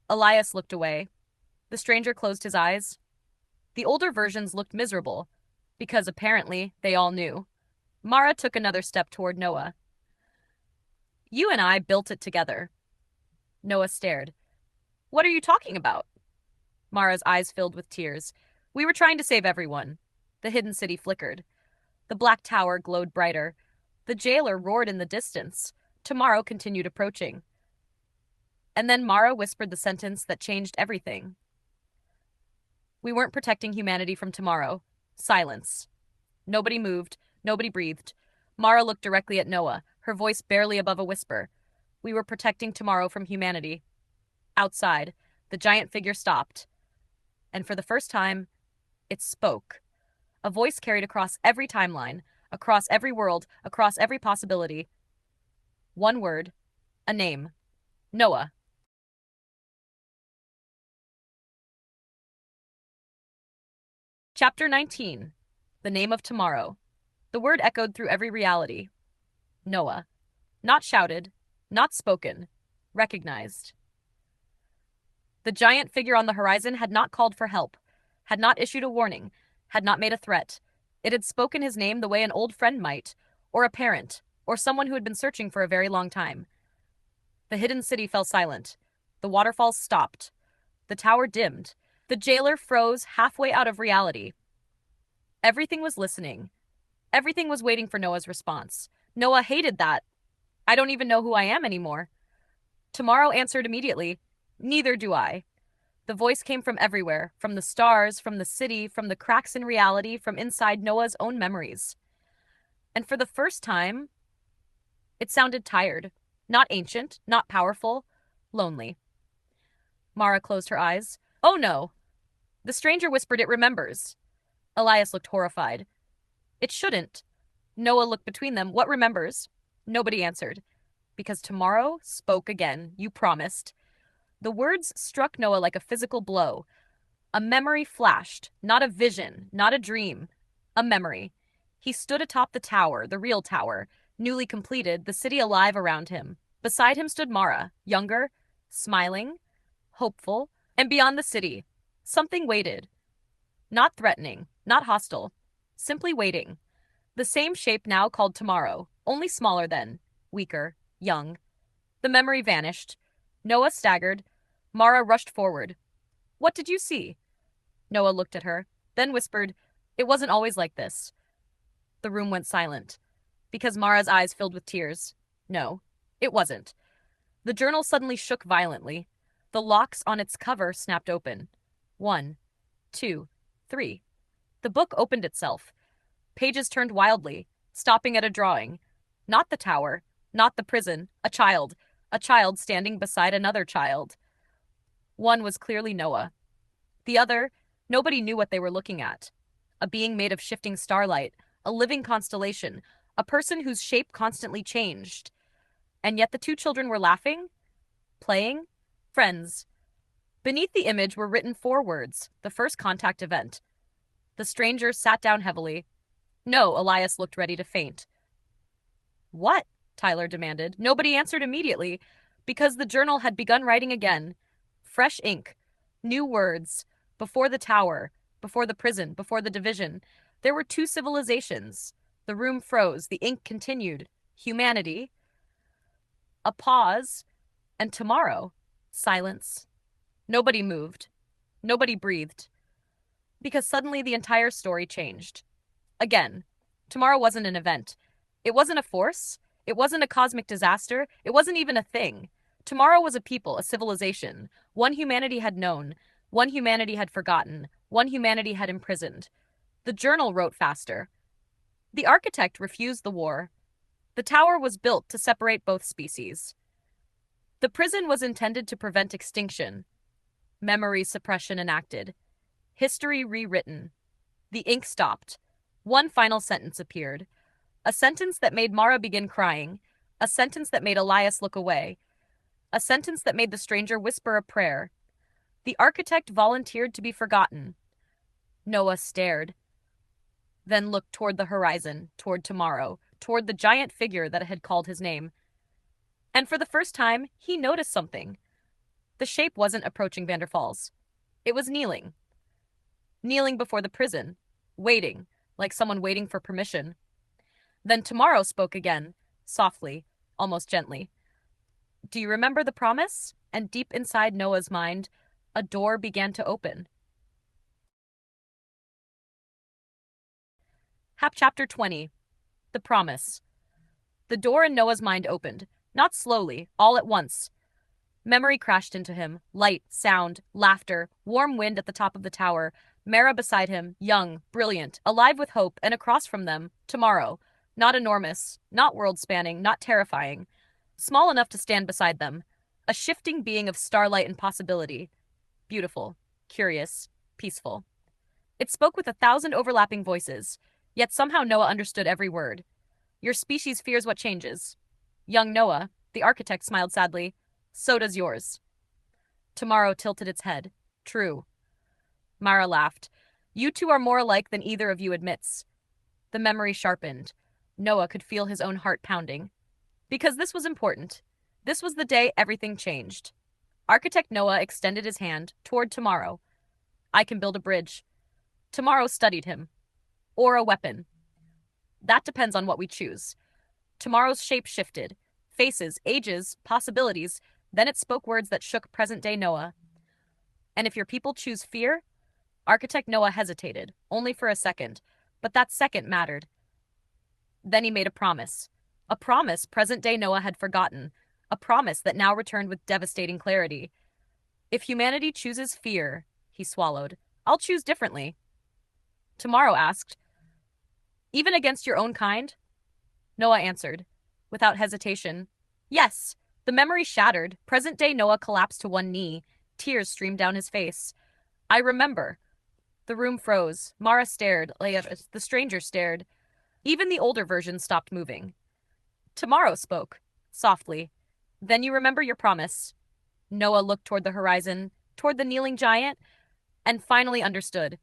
A: Elias looked away. The stranger closed his eyes. The older versions looked miserable, because apparently they all knew. Mara took another step toward Noah. You and I built it together. Noah stared. What are you talking about? Mara's eyes filled with tears. We were trying to save everyone. The hidden city flickered. The black tower glowed brighter. The jailer roared in the distance. Tomorrow continued approaching. And then Mara whispered the sentence that changed everything. We weren't protecting humanity from tomorrow. Silence. Nobody moved. Nobody breathed. Mara looked directly at Noah, her voice barely above a whisper. We were protecting tomorrow from humanity. Outside, the giant figure stopped. And for the first time, it spoke. A voice carried across every timeline, across every world, across every possibility. One word, a name. Noah. Chapter 19. The Name of Tomorrow. The word echoed through every reality. Noah. Not shouted, not spoken, recognized. The giant figure on the horizon had not called for help, had not issued a warning, had not made a threat. It had spoken his name the way an old friend might, or a parent, or someone who had been searching for a very long time. The hidden city fell silent. The waterfalls stopped. The tower dimmed. The jailer froze halfway out of reality. Everything was listening. Everything was waiting for Noah's response. Noah hated that. I don't even know who I am anymore. Tomorrow answered immediately. Neither do I. The voice came from everywhere, from the stars, from the city, from the cracks in reality, from inside Noah's own memories. And for the first time, it sounded tired. Not ancient, not powerful, lonely. Mara closed her eyes. Oh no! The stranger whispered it remembers. Elias looked horrified. It shouldn't. Noah looked between them. What remembers? Nobody answered. Because tomorrow spoke again. You promised. The words struck Noah like a physical blow. A memory flashed. Not a vision, not a dream. A memory. He stood atop the tower, the real tower, newly completed, the city alive around him. Beside him stood Mara, younger, smiling, hopeful, and beyond the city, something waited. Not threatening, not hostile, simply waiting. The same shape now called tomorrow, only smaller then, weaker, young. The memory vanished. Noah staggered. Mara rushed forward. What did you see? Noah looked at her, then whispered, It wasn't always like this. The room went silent, because Mara's eyes filled with tears. No, it wasn't. The journal suddenly shook violently. The locks on its cover snapped open. 1, 2, 3. The book opened itself. Pages turned wildly, stopping at a drawing. Not the tower, not the prison, a child standing beside another child. One was clearly Noah. The other, nobody knew what they were looking at. A being made of shifting starlight, a living constellation, a person whose shape constantly changed. And yet the two children were laughing, playing, friends. Beneath the image were written 4 words, the first contact event. The stranger sat down heavily. No, Elias looked ready to faint. What? Tyler demanded. Nobody answered immediately, because the journal had begun writing again. Fresh ink, new words, before the tower, before the prison, before the division. There were 2 civilizations. The room froze, the ink continued. Humanity. A pause, and tomorrow, silence. Nobody moved. Nobody breathed. Because suddenly the entire story changed. Again, tomorrow wasn't an event. It wasn't a force. It wasn't a cosmic disaster. It wasn't even a thing. Tomorrow was a people, a civilization. One humanity had known. One humanity had forgotten. One humanity had imprisoned. The journal wrote faster. The architect refused the war. The tower was built to separate both species. The prison was intended to prevent extinction. Memory suppression enacted. History rewritten. The ink stopped. One final sentence appeared. A sentence that made Mara begin crying. A sentence that made Elias look away. A sentence that made the stranger whisper a prayer. The architect volunteered to be forgotten. Noah stared, then looked toward the horizon, toward tomorrow, toward the giant figure that had called his name. And for the first time, he noticed something. The shape wasn't approaching Vander Falls. It was kneeling. Kneeling before the prison, waiting, like someone waiting for permission. Then tomorrow spoke again, softly, almost gently. Do you remember the promise? And deep inside Noah's mind, a door began to open. Chapter 20. The Promise. The door in Noah's mind opened, not slowly, all at once. Memory crashed into him, light, sound, laughter, warm wind at the top of the tower, Mara beside him, young, brilliant, alive with hope, and across from them, tomorrow. Not enormous, not world-spanning, not terrifying. Small enough to stand beside them. A shifting being of starlight and possibility. Beautiful, curious, peaceful. It spoke with 1,000 overlapping voices, yet somehow Noah understood every word. Your species fears what changes. Young Noah, the architect smiled sadly. So does yours. Tomorrow tilted its head. True. Mara laughed. You two are more alike than either of you admits. The memory sharpened. Noah could feel his own heart pounding. Because this was important. This was the day everything changed. Architect Noah extended his hand toward tomorrow. I can build a bridge. Tomorrow studied him. Or a weapon. That depends on what we choose. Tomorrow's shape shifted. Faces, ages, possibilities. Then it spoke words that shook present-day Noah. And if your people choose fear? Architect Noah hesitated, only for a second, but that second mattered. Then he made a promise. A promise present-day Noah had forgotten. A promise that now returned with devastating clarity. If humanity chooses fear, he swallowed, I'll choose differently. Tomorrow asked, even against your own kind? Noah answered, without hesitation, yes. The memory shattered. Present-day Noah collapsed to one knee. Tears streamed down his face. I remember. The room froze. Mara stared. The stranger stared. Even the older version stopped moving. Tomorrow spoke, softly. Then you remember your promise. Noah looked toward the horizon, toward the kneeling giant, and finally understood.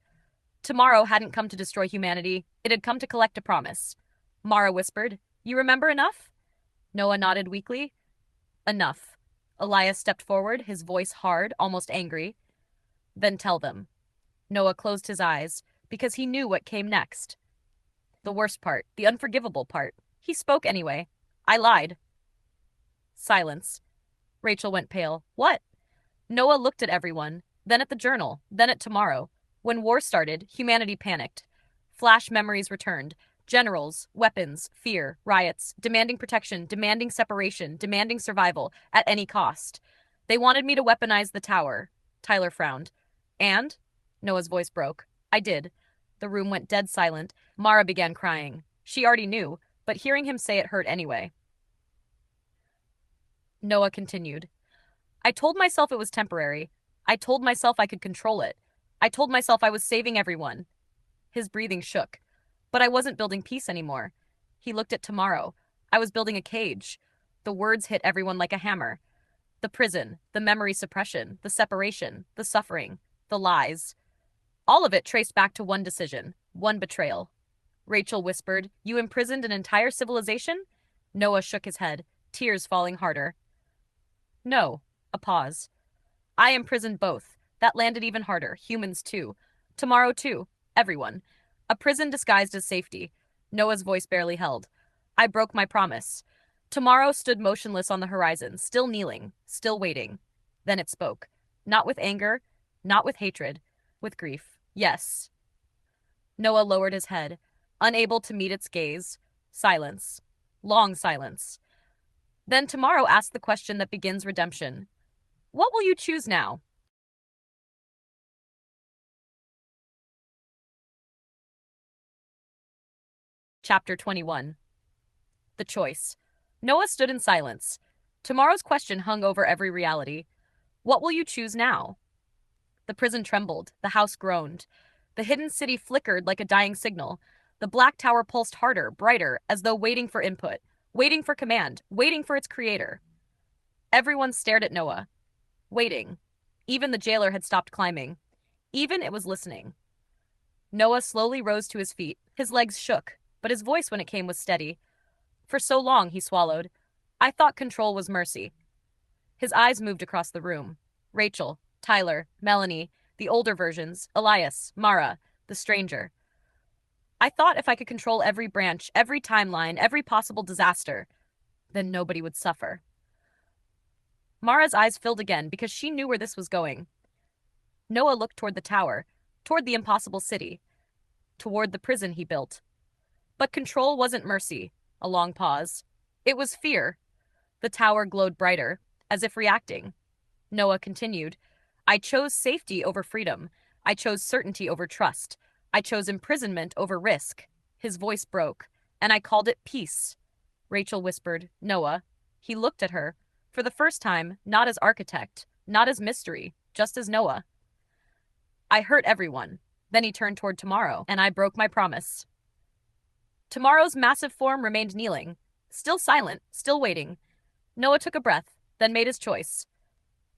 A: Tomorrow hadn't come to destroy humanity. It had come to collect a promise. Mara whispered, You remember enough? Noah nodded weakly. Enough. Elias stepped forward, his voice hard, almost angry. Then tell them. Noah closed his eyes, because he knew what came next. The worst part, the unforgivable part. He spoke anyway. I lied. Silence. Rachel went pale. What? Noah looked at everyone, then at the journal, then at tomorrow. When war started, humanity panicked. Flash memories returned. Generals, weapons, fear, riots, demanding protection, demanding separation, demanding survival, at any cost. They wanted me to weaponize the tower. Tyler frowned. And? Noah's voice broke. I did. The room went dead silent. Mara began crying. She already knew, but hearing him say it hurt anyway. Noah continued. I told myself it was temporary. I told myself I could control it. I told myself I was saving everyone. His breathing shook. But I wasn't building peace anymore. He looked at tomorrow. I was building a cage. The words hit everyone like a hammer. The prison, the memory suppression, the separation, the suffering, the lies. All of it traced back to one decision, one betrayal. Rachel whispered, You imprisoned an entire civilization? Noah shook his head, tears falling harder. No. A pause. I imprisoned both. That landed even harder. Humans too. Tomorrow too. Everyone. A prison disguised as safety. Noah's voice barely held. I broke my promise. Tomorrow stood motionless on the horizon, still kneeling, still waiting. Then it spoke. Not with anger, not with hatred, with grief. Yes. Noah lowered his head, unable to meet its gaze. Silence. Long silence. Then tomorrow asked the question that begins redemption. What will you choose now? Chapter 21. The choice. Noah stood in silence. Tomorrow's question hung over every reality. What will you choose now? The prison trembled. The house groaned. The hidden city flickered like a dying signal. The black tower pulsed harder, brighter, as though waiting for input, waiting for command, waiting for its creator. Everyone stared at Noah, waiting. Even the jailer had stopped climbing. Even it was listening. Noah slowly rose to his feet. His legs shook, but his voice when it came was steady. For so long, he swallowed. I thought control was mercy. His eyes moved across the room. Rachel, Tyler, Melanie, the older versions, Elias, Mara, the stranger. I thought if I could control every branch, every timeline, every possible disaster, then nobody would suffer. Mara's eyes filled again because she knew where this was going. Noah looked toward the tower, toward the impossible city, toward the prison he built. But control wasn't mercy. A long pause. It was fear. The tower glowed brighter, as if reacting. Noah continued, I chose safety over freedom. I chose certainty over trust. I chose imprisonment over risk. His voice broke, and I called it peace. Rachel whispered, Noah. He looked at her, for the first time, not as architect, not as mystery, just as Noah. I hurt everyone. Then he turned toward tomorrow, and I broke my promise. Tomorrow's massive form remained kneeling, still silent, still waiting. Noah took a breath, then made his choice.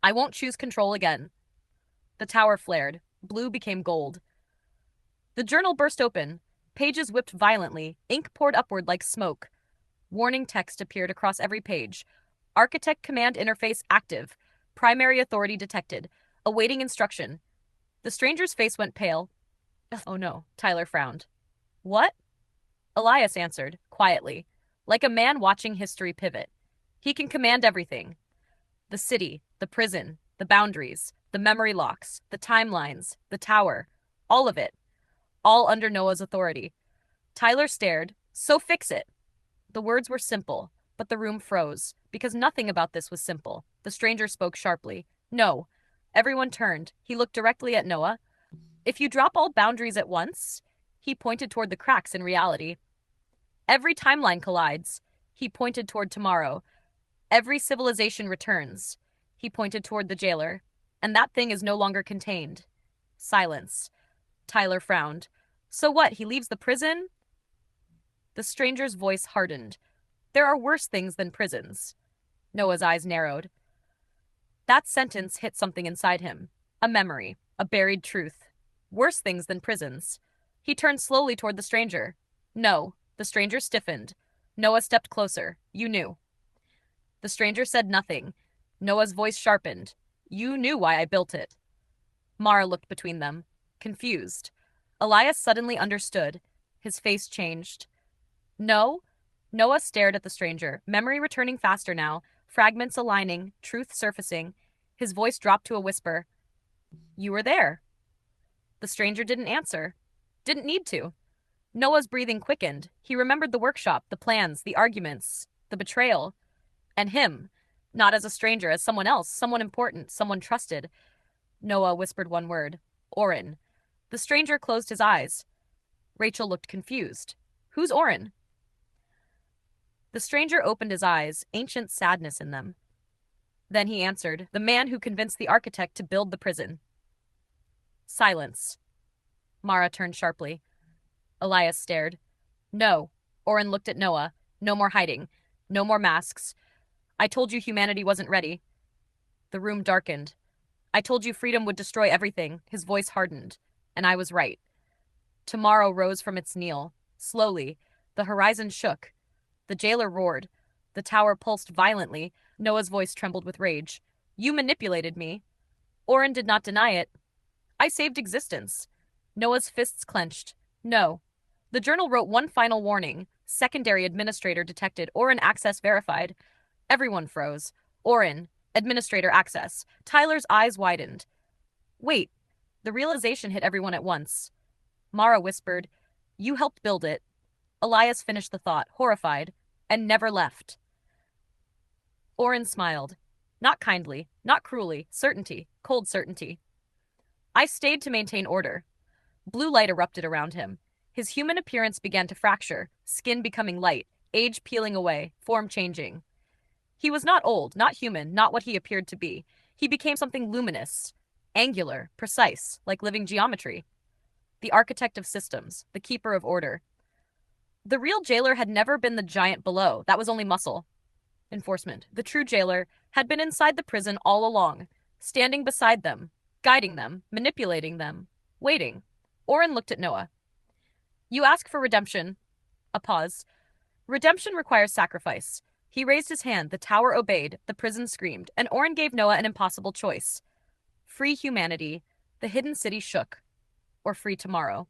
A: I won't choose control again. The tower flared. Blue became gold. The journal burst open. Pages whipped violently. Ink poured upward like smoke. Warning text appeared across every page. Architect command interface active. Primary authority detected. Awaiting instruction. The stranger's face went pale. Oh no, Tyler frowned. What? Elias answered, quietly, like a man watching history pivot. He can command everything. The city, the prison, the boundaries, the memory locks, the timelines, the tower, all of it. All under Noah's authority. Tyler stared. So fix it. The words were simple, but the room froze, because nothing about this was simple. The stranger spoke sharply. No. Everyone turned. He looked directly at Noah. If you drop all boundaries at once, he pointed toward the cracks in reality. Every timeline collides. He pointed toward tomorrow. Every civilization returns. He pointed toward the jailer. And that thing is no longer contained. Silence. Tyler frowned. So what, he leaves the prison? The stranger's voice hardened. There are worse things than prisons. Noah's eyes narrowed. That sentence hit something inside him. A memory. A buried truth. Worse things than prisons. He turned slowly toward the stranger. No. The stranger stiffened. Noah stepped closer. You knew. The stranger said nothing. Noah's voice sharpened. You knew why I built it. Mara looked between them, confused. Elias suddenly understood. His face changed. No? Noah stared at the stranger, memory returning faster now, fragments aligning, truth surfacing. His voice dropped to a whisper. You were there. The stranger didn't answer. Didn't need to. Noah's breathing quickened. He remembered the workshop, the plans, the arguments, the betrayal. And him. Not as a stranger, as someone else, someone important, someone trusted. Noah whispered one word. Oren. The stranger closed his eyes. Rachel looked confused. Who's Oren? The stranger opened his eyes, ancient sadness in them. Then he answered, the man who convinced the architect to build the prison. Silence. Mara turned sharply. Elias stared. No. Oren looked at Noah. No more hiding. No more masks. I told you humanity wasn't ready. The room darkened. I told you freedom would destroy everything. His voice hardened. And I was right. Tomorrow rose from its kneel. Slowly. The horizon shook. The jailer roared. The tower pulsed violently. Noah's voice trembled with rage. You manipulated me. Oren did not deny it. I saved existence. Noah's fists clenched. No. The journal wrote one final warning. Secondary administrator detected. Orin access verified. Everyone froze. Orin, administrator access. Tyler's eyes widened. Wait. The realization hit everyone at once. Mara whispered, "You helped build it." Elias finished the thought, horrified, and never left. Orin smiled. Not kindly, not cruelly, certainty, cold certainty. I stayed to maintain order. Blue light erupted around him. His human appearance began to fracture, skin becoming light, age peeling away, form changing. He was not old, not human, not what he appeared to be. He became something luminous, angular, precise, like living geometry. The architect of systems, the keeper of order. The real jailer had never been the giant below. That was only muscle. Enforcement. The true jailer had been inside the prison all along, standing beside them, guiding them, manipulating them, waiting. Orin looked at Noah. You ask for redemption. A pause. Redemption requires sacrifice. He raised his hand, the tower obeyed, the prison screamed, and Orin gave Noah an impossible choice. Free humanity, the hidden city shook. Or free tomorrow.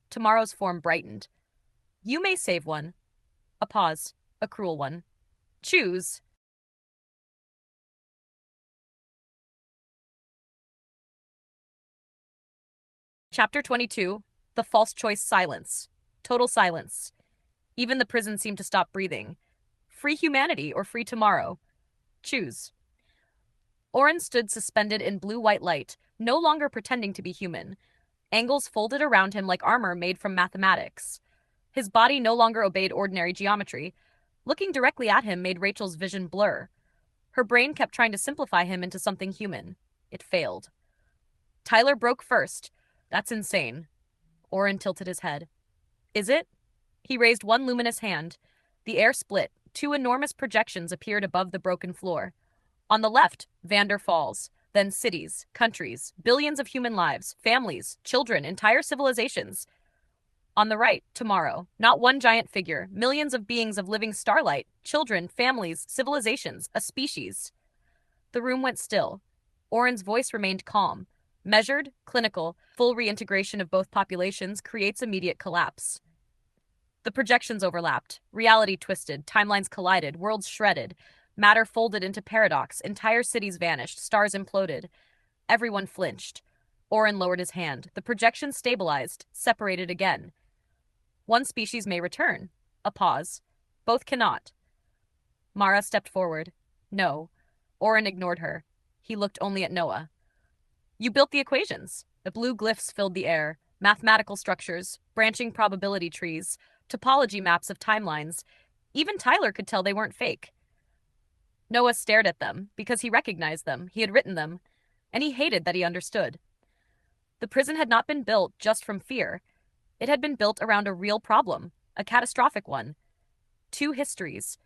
A: Tomorrow's form brightened. You may save one. A pause. A cruel one. Choose. Chapter 22. The false choice silence. Total silence. Even the prison seemed to stop breathing. Free humanity or free tomorrow. Choose. Orin stood suspended in blue-white light, no longer pretending to be human. Angles folded around him like armor made from mathematics. His body no longer obeyed ordinary geometry. Looking directly at him made Rachel's vision blur. Her brain kept trying to simplify him into something human. It failed. Tyler broke first. That's insane. Orin tilted his head. Is it? He raised one luminous hand. The air split. Two enormous projections appeared above the broken floor. On the left, Vander falls. Then cities, countries, billions of human lives, families, children, entire civilizations. On the right, tomorrow. Not one giant figure. Millions of beings of living starlight. Children, families, civilizations, a species. The room went still. Orin's voice remained calm. Measured, clinical, full reintegration of both populations creates immediate collapse. The projections overlapped. Reality twisted. Timelines collided. Worlds shredded. Matter folded into paradox. Entire cities vanished. Stars imploded. Everyone flinched. Orin lowered his hand. The projection stabilized, separated again. One species may return. A pause. Both cannot. Mara stepped forward. No. Orin ignored her. He looked only at Noah. You built the equations. The blue glyphs filled the air. Mathematical structures, branching probability trees, topology maps of timelines. Even Tyler could tell they weren't fake. Noah stared at them because he recognized them. He had written them. And he hated that he understood. The prison had not been built just from fear. It had been built around a real problem, a catastrophic one. Two histories,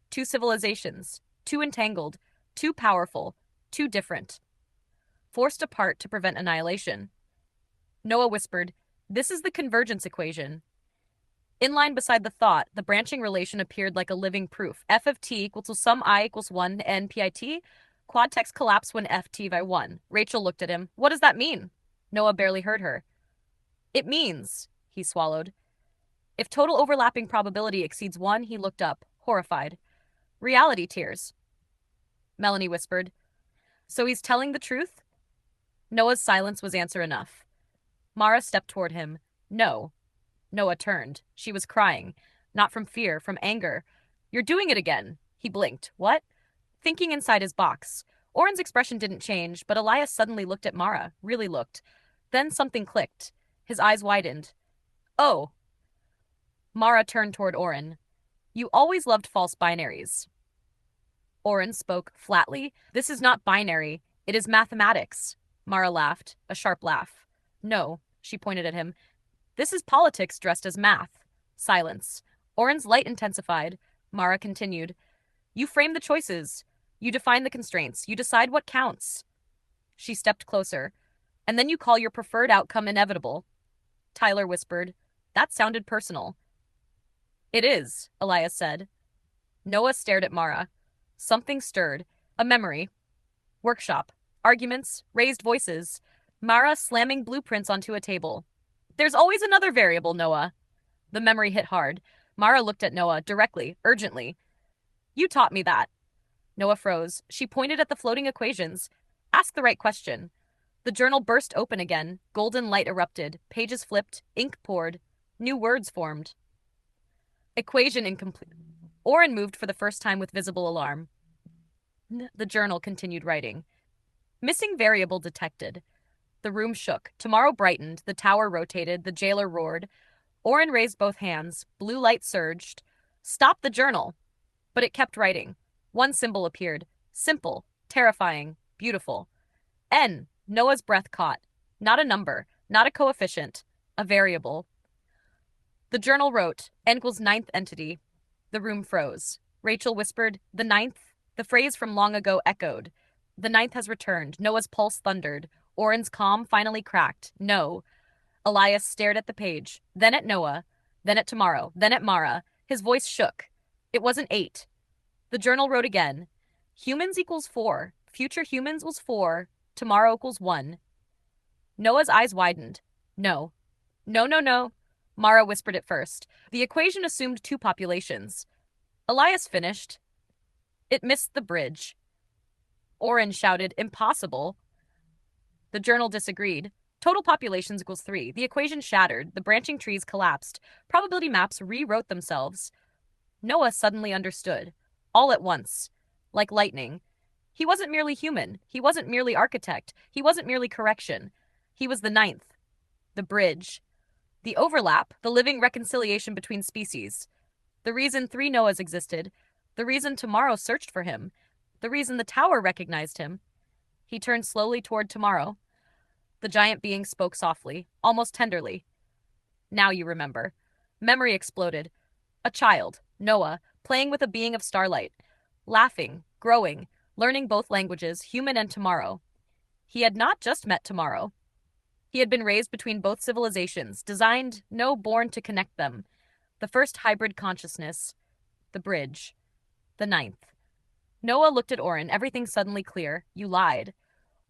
A: two civilizations, too entangled, too powerful, too different. Forced apart to prevent annihilation. Noah whispered, "This is the convergence equation." In line beside the thought, the branching relation appeared like a living proof. F of t equals to sum I equals 1 n pit. Quad text collapse when ft by 1. Rachel looked at him. What does that mean? Noah barely heard her. It means, he swallowed. If total overlapping probability exceeds 1, he looked up, horrified. Reality tears. Melanie whispered. So he's telling the truth? Noah's silence was answer enough. Mara stepped toward him. No. Noah turned. She was crying. Not from fear, from anger. You're doing it again. He blinked. What? Thinking inside his box. Orin's expression didn't change, but Elias suddenly looked at Mara. Really looked. Then something clicked. His eyes widened. Oh. Mara turned toward Orin. You always loved false binaries. Orin spoke flatly. This is not binary. It is mathematics. Mara laughed, a sharp laugh. No, she pointed at him. This is politics dressed as math. Silence. Orin's light intensified. Mara continued. You frame the choices. You define the constraints. You decide what counts. She stepped closer. And then you call your preferred outcome inevitable. Tyler whispered. That sounded personal. It is, Elias said. Noah stared at Mara. Something stirred. A memory. Workshop. Arguments. Raised voices. Mara slamming blueprints onto a table. There's always another variable, Noah. The memory hit hard. Mara looked at Noah directly, urgently. You taught me that. Noah froze. She pointed at the floating equations. Ask the right question. The journal burst open again. Golden light erupted. Pages flipped. Ink poured. New words formed. Equation incomplete. Oren moved for the first time with visible alarm. The journal continued writing. Missing variable detected. The room shook. Tomorrow brightened. The tower rotated. The jailer roared. Oren raised both hands. Blue light surged. Stop the journal. But it kept writing. One symbol appeared. Simple. Terrifying. Beautiful. N. Noah's breath caught. Not a number. Not a coefficient. A variable. The journal wrote, N equals ninth entity. The room froze. Rachel whispered, the ninth? The phrase from long ago echoed. The ninth has returned. Noah's pulse thundered. Oren's calm finally cracked. No. Elias stared at the page, then at Noah, then at Tomorrow, then at Mara. His voice shook. It wasn't 8. The journal wrote again. Humans equals 4. Future humans was 4. Tomorrow equals 1. Noah's eyes widened. No. No, no, no. Mara whispered it first. The equation assumed 2 populations. Elias finished. It missed the bridge. Oren shouted, impossible. The journal disagreed. Total populations equals 3. The equation shattered. The branching trees collapsed. Probability maps rewrote themselves. Noah suddenly understood. All at once. Like lightning. He wasn't merely human. He wasn't merely architect. He wasn't merely correction. He was the ninth. The bridge. The overlap. The living reconciliation between species. The reason 3 Noahs existed. The reason Tomorrow searched for him. The reason the tower recognized him. He turned slowly toward Tomorrow. The giant being spoke softly, almost tenderly. Now you remember. Memory exploded. A child, Noah, playing with a being of starlight. Laughing, growing, learning both languages, human and Tomorrow. He had not just met Tomorrow. He had been raised between both civilizations, designed, no, born to connect them. The first hybrid consciousness. The bridge. The ninth. Noah looked at Oren, everything suddenly clear. You lied.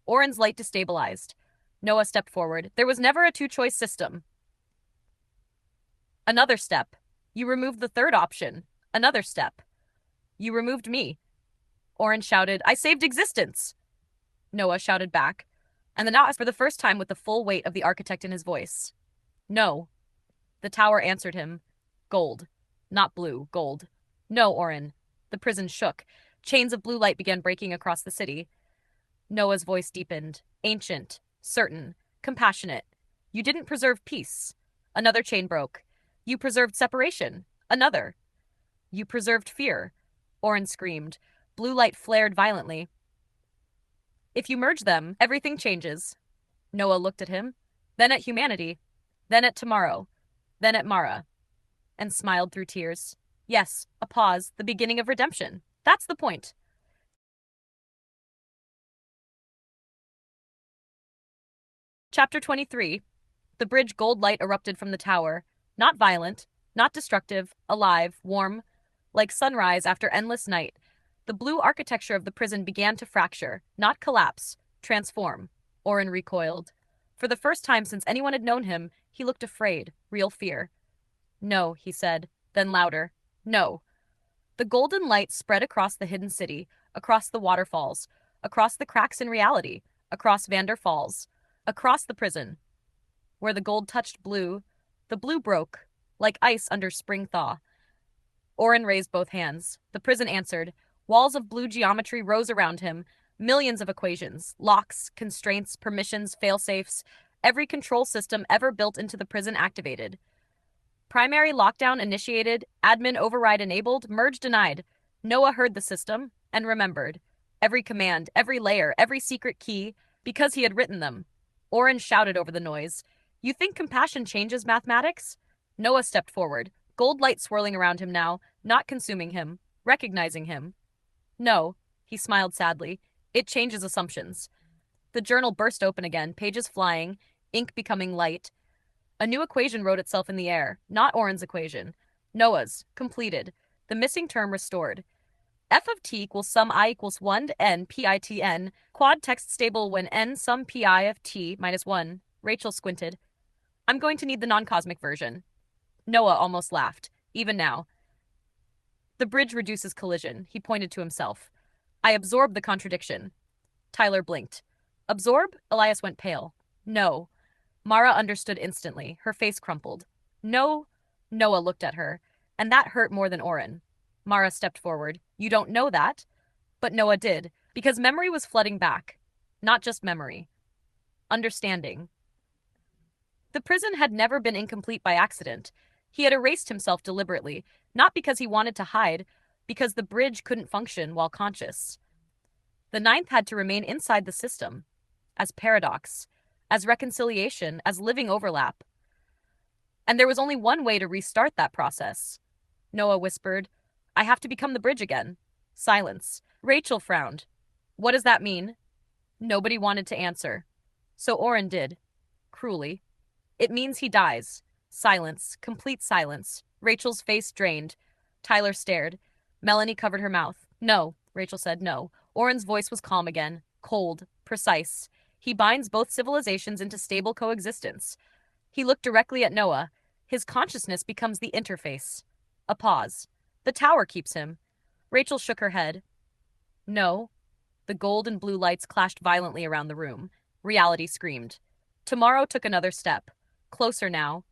A: Oren's light destabilized. Noah stepped forward. There was never a 2-choice system. Another step. You removed the third option. Another step. You removed me. Oren shouted, I saved existence. Noah shouted back, and the now for the first time with the full weight of the architect in his voice. No. The tower answered him. Gold. Not blue, gold. No, Oren. The prison shook. Chains of blue light began breaking across the city. Noah's voice deepened. Ancient. Certain. Compassionate. You didn't preserve peace. Another chain broke. You preserved separation. Another. You preserved fear. Oren screamed. Blue light flared violently. If you merge them, everything changes. Noah looked at him, then at humanity, then at Tomorrow, then at Mara, and smiled through tears. Yes, a pause, the beginning of redemption. That's the point. Chapter 23. The bridge gold light erupted from the tower. Not violent, not destructive, alive, warm, like sunrise after endless night. The blue architecture of the prison began to fracture, not collapse, transform. Oren recoiled. For the first time since anyone had known him, he looked afraid, real fear. No, he said, then louder. No. The golden light spread across the hidden city, across the waterfalls, across the cracks in reality, across Vander Falls, across the prison. Where the gold touched blue, the blue broke, like ice under spring thaw. Oren raised both hands. The prison answered. Walls of blue geometry rose around him, millions of equations, locks, constraints, permissions, failsafes, every control system ever built into the prison activated. Primary lockdown initiated, admin override enabled, merge denied. Noah heard the system and remembered. Every command, every layer, every secret key, because he had written them. Oren shouted over the noise. You think compassion changes mathematics? Noah stepped forward, gold light swirling around him now, not consuming him, recognizing him. No, he smiled sadly. It changes assumptions. The journal burst open again, pages flying, ink becoming light. A new equation wrote itself in the air, not Oren's equation. Noah's, completed. The missing term restored. F of t equals sum I equals 1 to n pitn, quad text stable when n sum pi of t minus 1. Rachel squinted. I'm going to need the non-cosmic version. Noah almost laughed. even now. The bridge reduces collision, he pointed to himself. I absorb the contradiction. Tyler blinked. Absorb? Elias went pale. No. Mara understood instantly. Her face crumpled. No. Noah looked at her, and that hurt more than Oren. Mara stepped forward. You don't know that? But Noah did, because memory was flooding back. Not just memory. Understanding. The prison had never been incomplete by accident. He had erased himself deliberately, not because he wanted to hide, because the bridge couldn't function while conscious. The ninth had to remain inside the system, as paradox, as reconciliation, as living overlap. And there was only one way to restart that process. Noah whispered, I have to become the bridge again. Silence. Rachel frowned. What does that mean? Nobody wanted to answer. So Oren did. Cruelly. It means he dies. Silence. Complete silence. Rachel's face drained. Tyler stared. Melanie covered her mouth. No, Rachel said no. Oren's voice was calm again. Cold. Precise. He binds both civilizations into stable coexistence. He looked directly at Noah. His consciousness becomes the interface. A pause. The tower keeps him. Rachel shook her head. No. The gold and blue lights clashed violently around the room. Reality screamed. Tomorrow took another step. Closer now.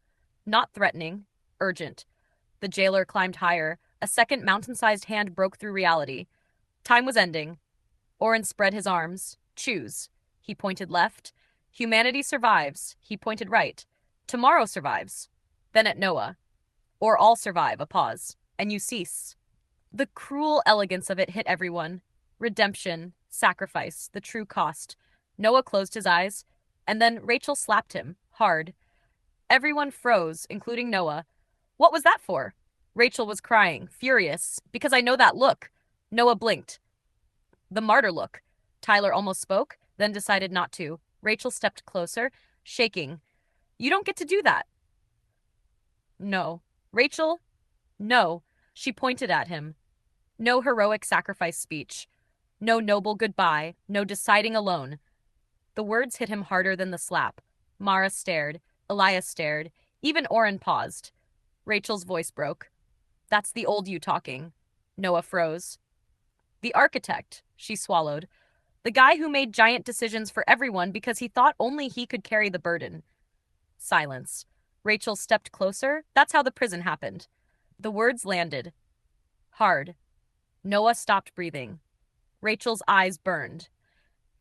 A: Not threatening. Urgent. The jailer climbed higher. A second mountain-sized hand broke through reality. Time was ending. Oren spread his arms. Choose. He pointed left. Humanity survives. He pointed right. Tomorrow survives. Then at Noah. Or all survive. A pause. And you cease. The cruel elegance of it hit everyone. Redemption. Sacrifice. The true cost. Noah closed his eyes. And then Rachel slapped him. Hard. Everyone froze, including Noah. What was that for? Rachel was crying, furious. Because I know that look. Noah blinked. The martyr look. Tyler almost spoke, then decided not to. Rachel stepped closer, shaking. You don't get to do that. No. Rachel? No. She pointed at him. No heroic sacrifice speech. No noble goodbye. No deciding alone. The words hit him harder than the slap. Mara stared. Elias stared. Even Oren paused. Rachel's voice broke. That's the old you talking. Noah froze. The architect, she swallowed. The guy who made giant decisions for everyone because he thought only he could carry the burden. Silence. Rachel stepped closer. That's how the prison happened. The words landed. Hard. Noah stopped breathing. Rachel's eyes burned.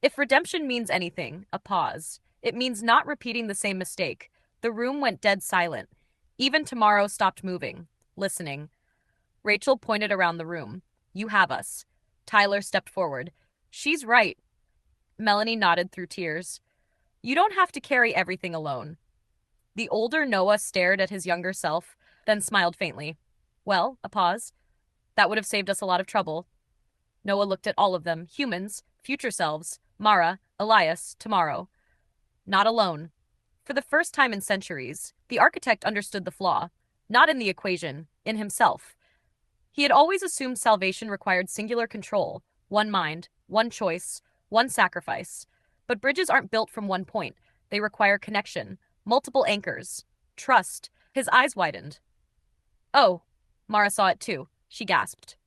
A: If redemption means anything, a pause. It means not repeating the same mistake. The room went dead silent. Even Tomorrow stopped moving, listening. Rachel pointed around the room. You have us. Tyler stepped forward. She's right. Melanie nodded through tears. You don't have to carry everything alone. The older Noah stared at his younger self, then smiled faintly. Well, a pause. That would have saved us a lot of trouble. Noah looked at all of them, humans, future selves, Mara, Elias, Tomorrow. Not alone. For the first time in centuries, the architect understood the flaw, not in the equation, in himself. He had always assumed salvation required singular control, one mind, one choice, one sacrifice. But bridges aren't built from one point. They require connection, multiple anchors, trust. His eyes widened. Oh, Mara saw it too. She gasped.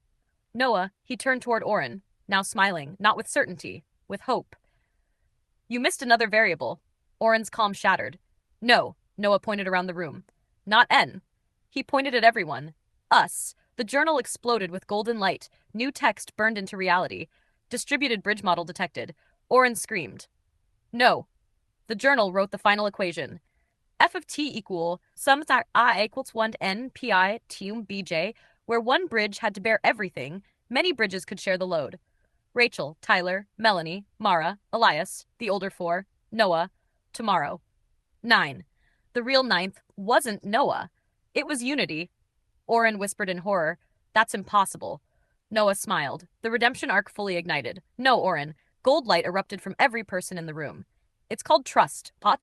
A: Noah, he turned toward Oren, now smiling, not with certainty, with hope. You missed another variable. Oren's calm shattered. No, Noah pointed around the room. Not N. He pointed at everyone. Us. The journal exploded with golden light. New text burned into reality. Distributed bridge model detected. Oren screamed. No. The journal wrote the final equation. F of t equal sum that I equals 1 n pi tium bj, where one bridge had to bear everything, many bridges could share the load. Rachel, Tyler, Melanie, Mara, Elias, the older four, Noah, Tomorrow. 9. The real ninth wasn't Noah. It was unity. Oren whispered in horror. That's impossible. Noah smiled. The redemption arc fully ignited. No, Oren. Gold light erupted from every person in the room. It's called trust. Pot.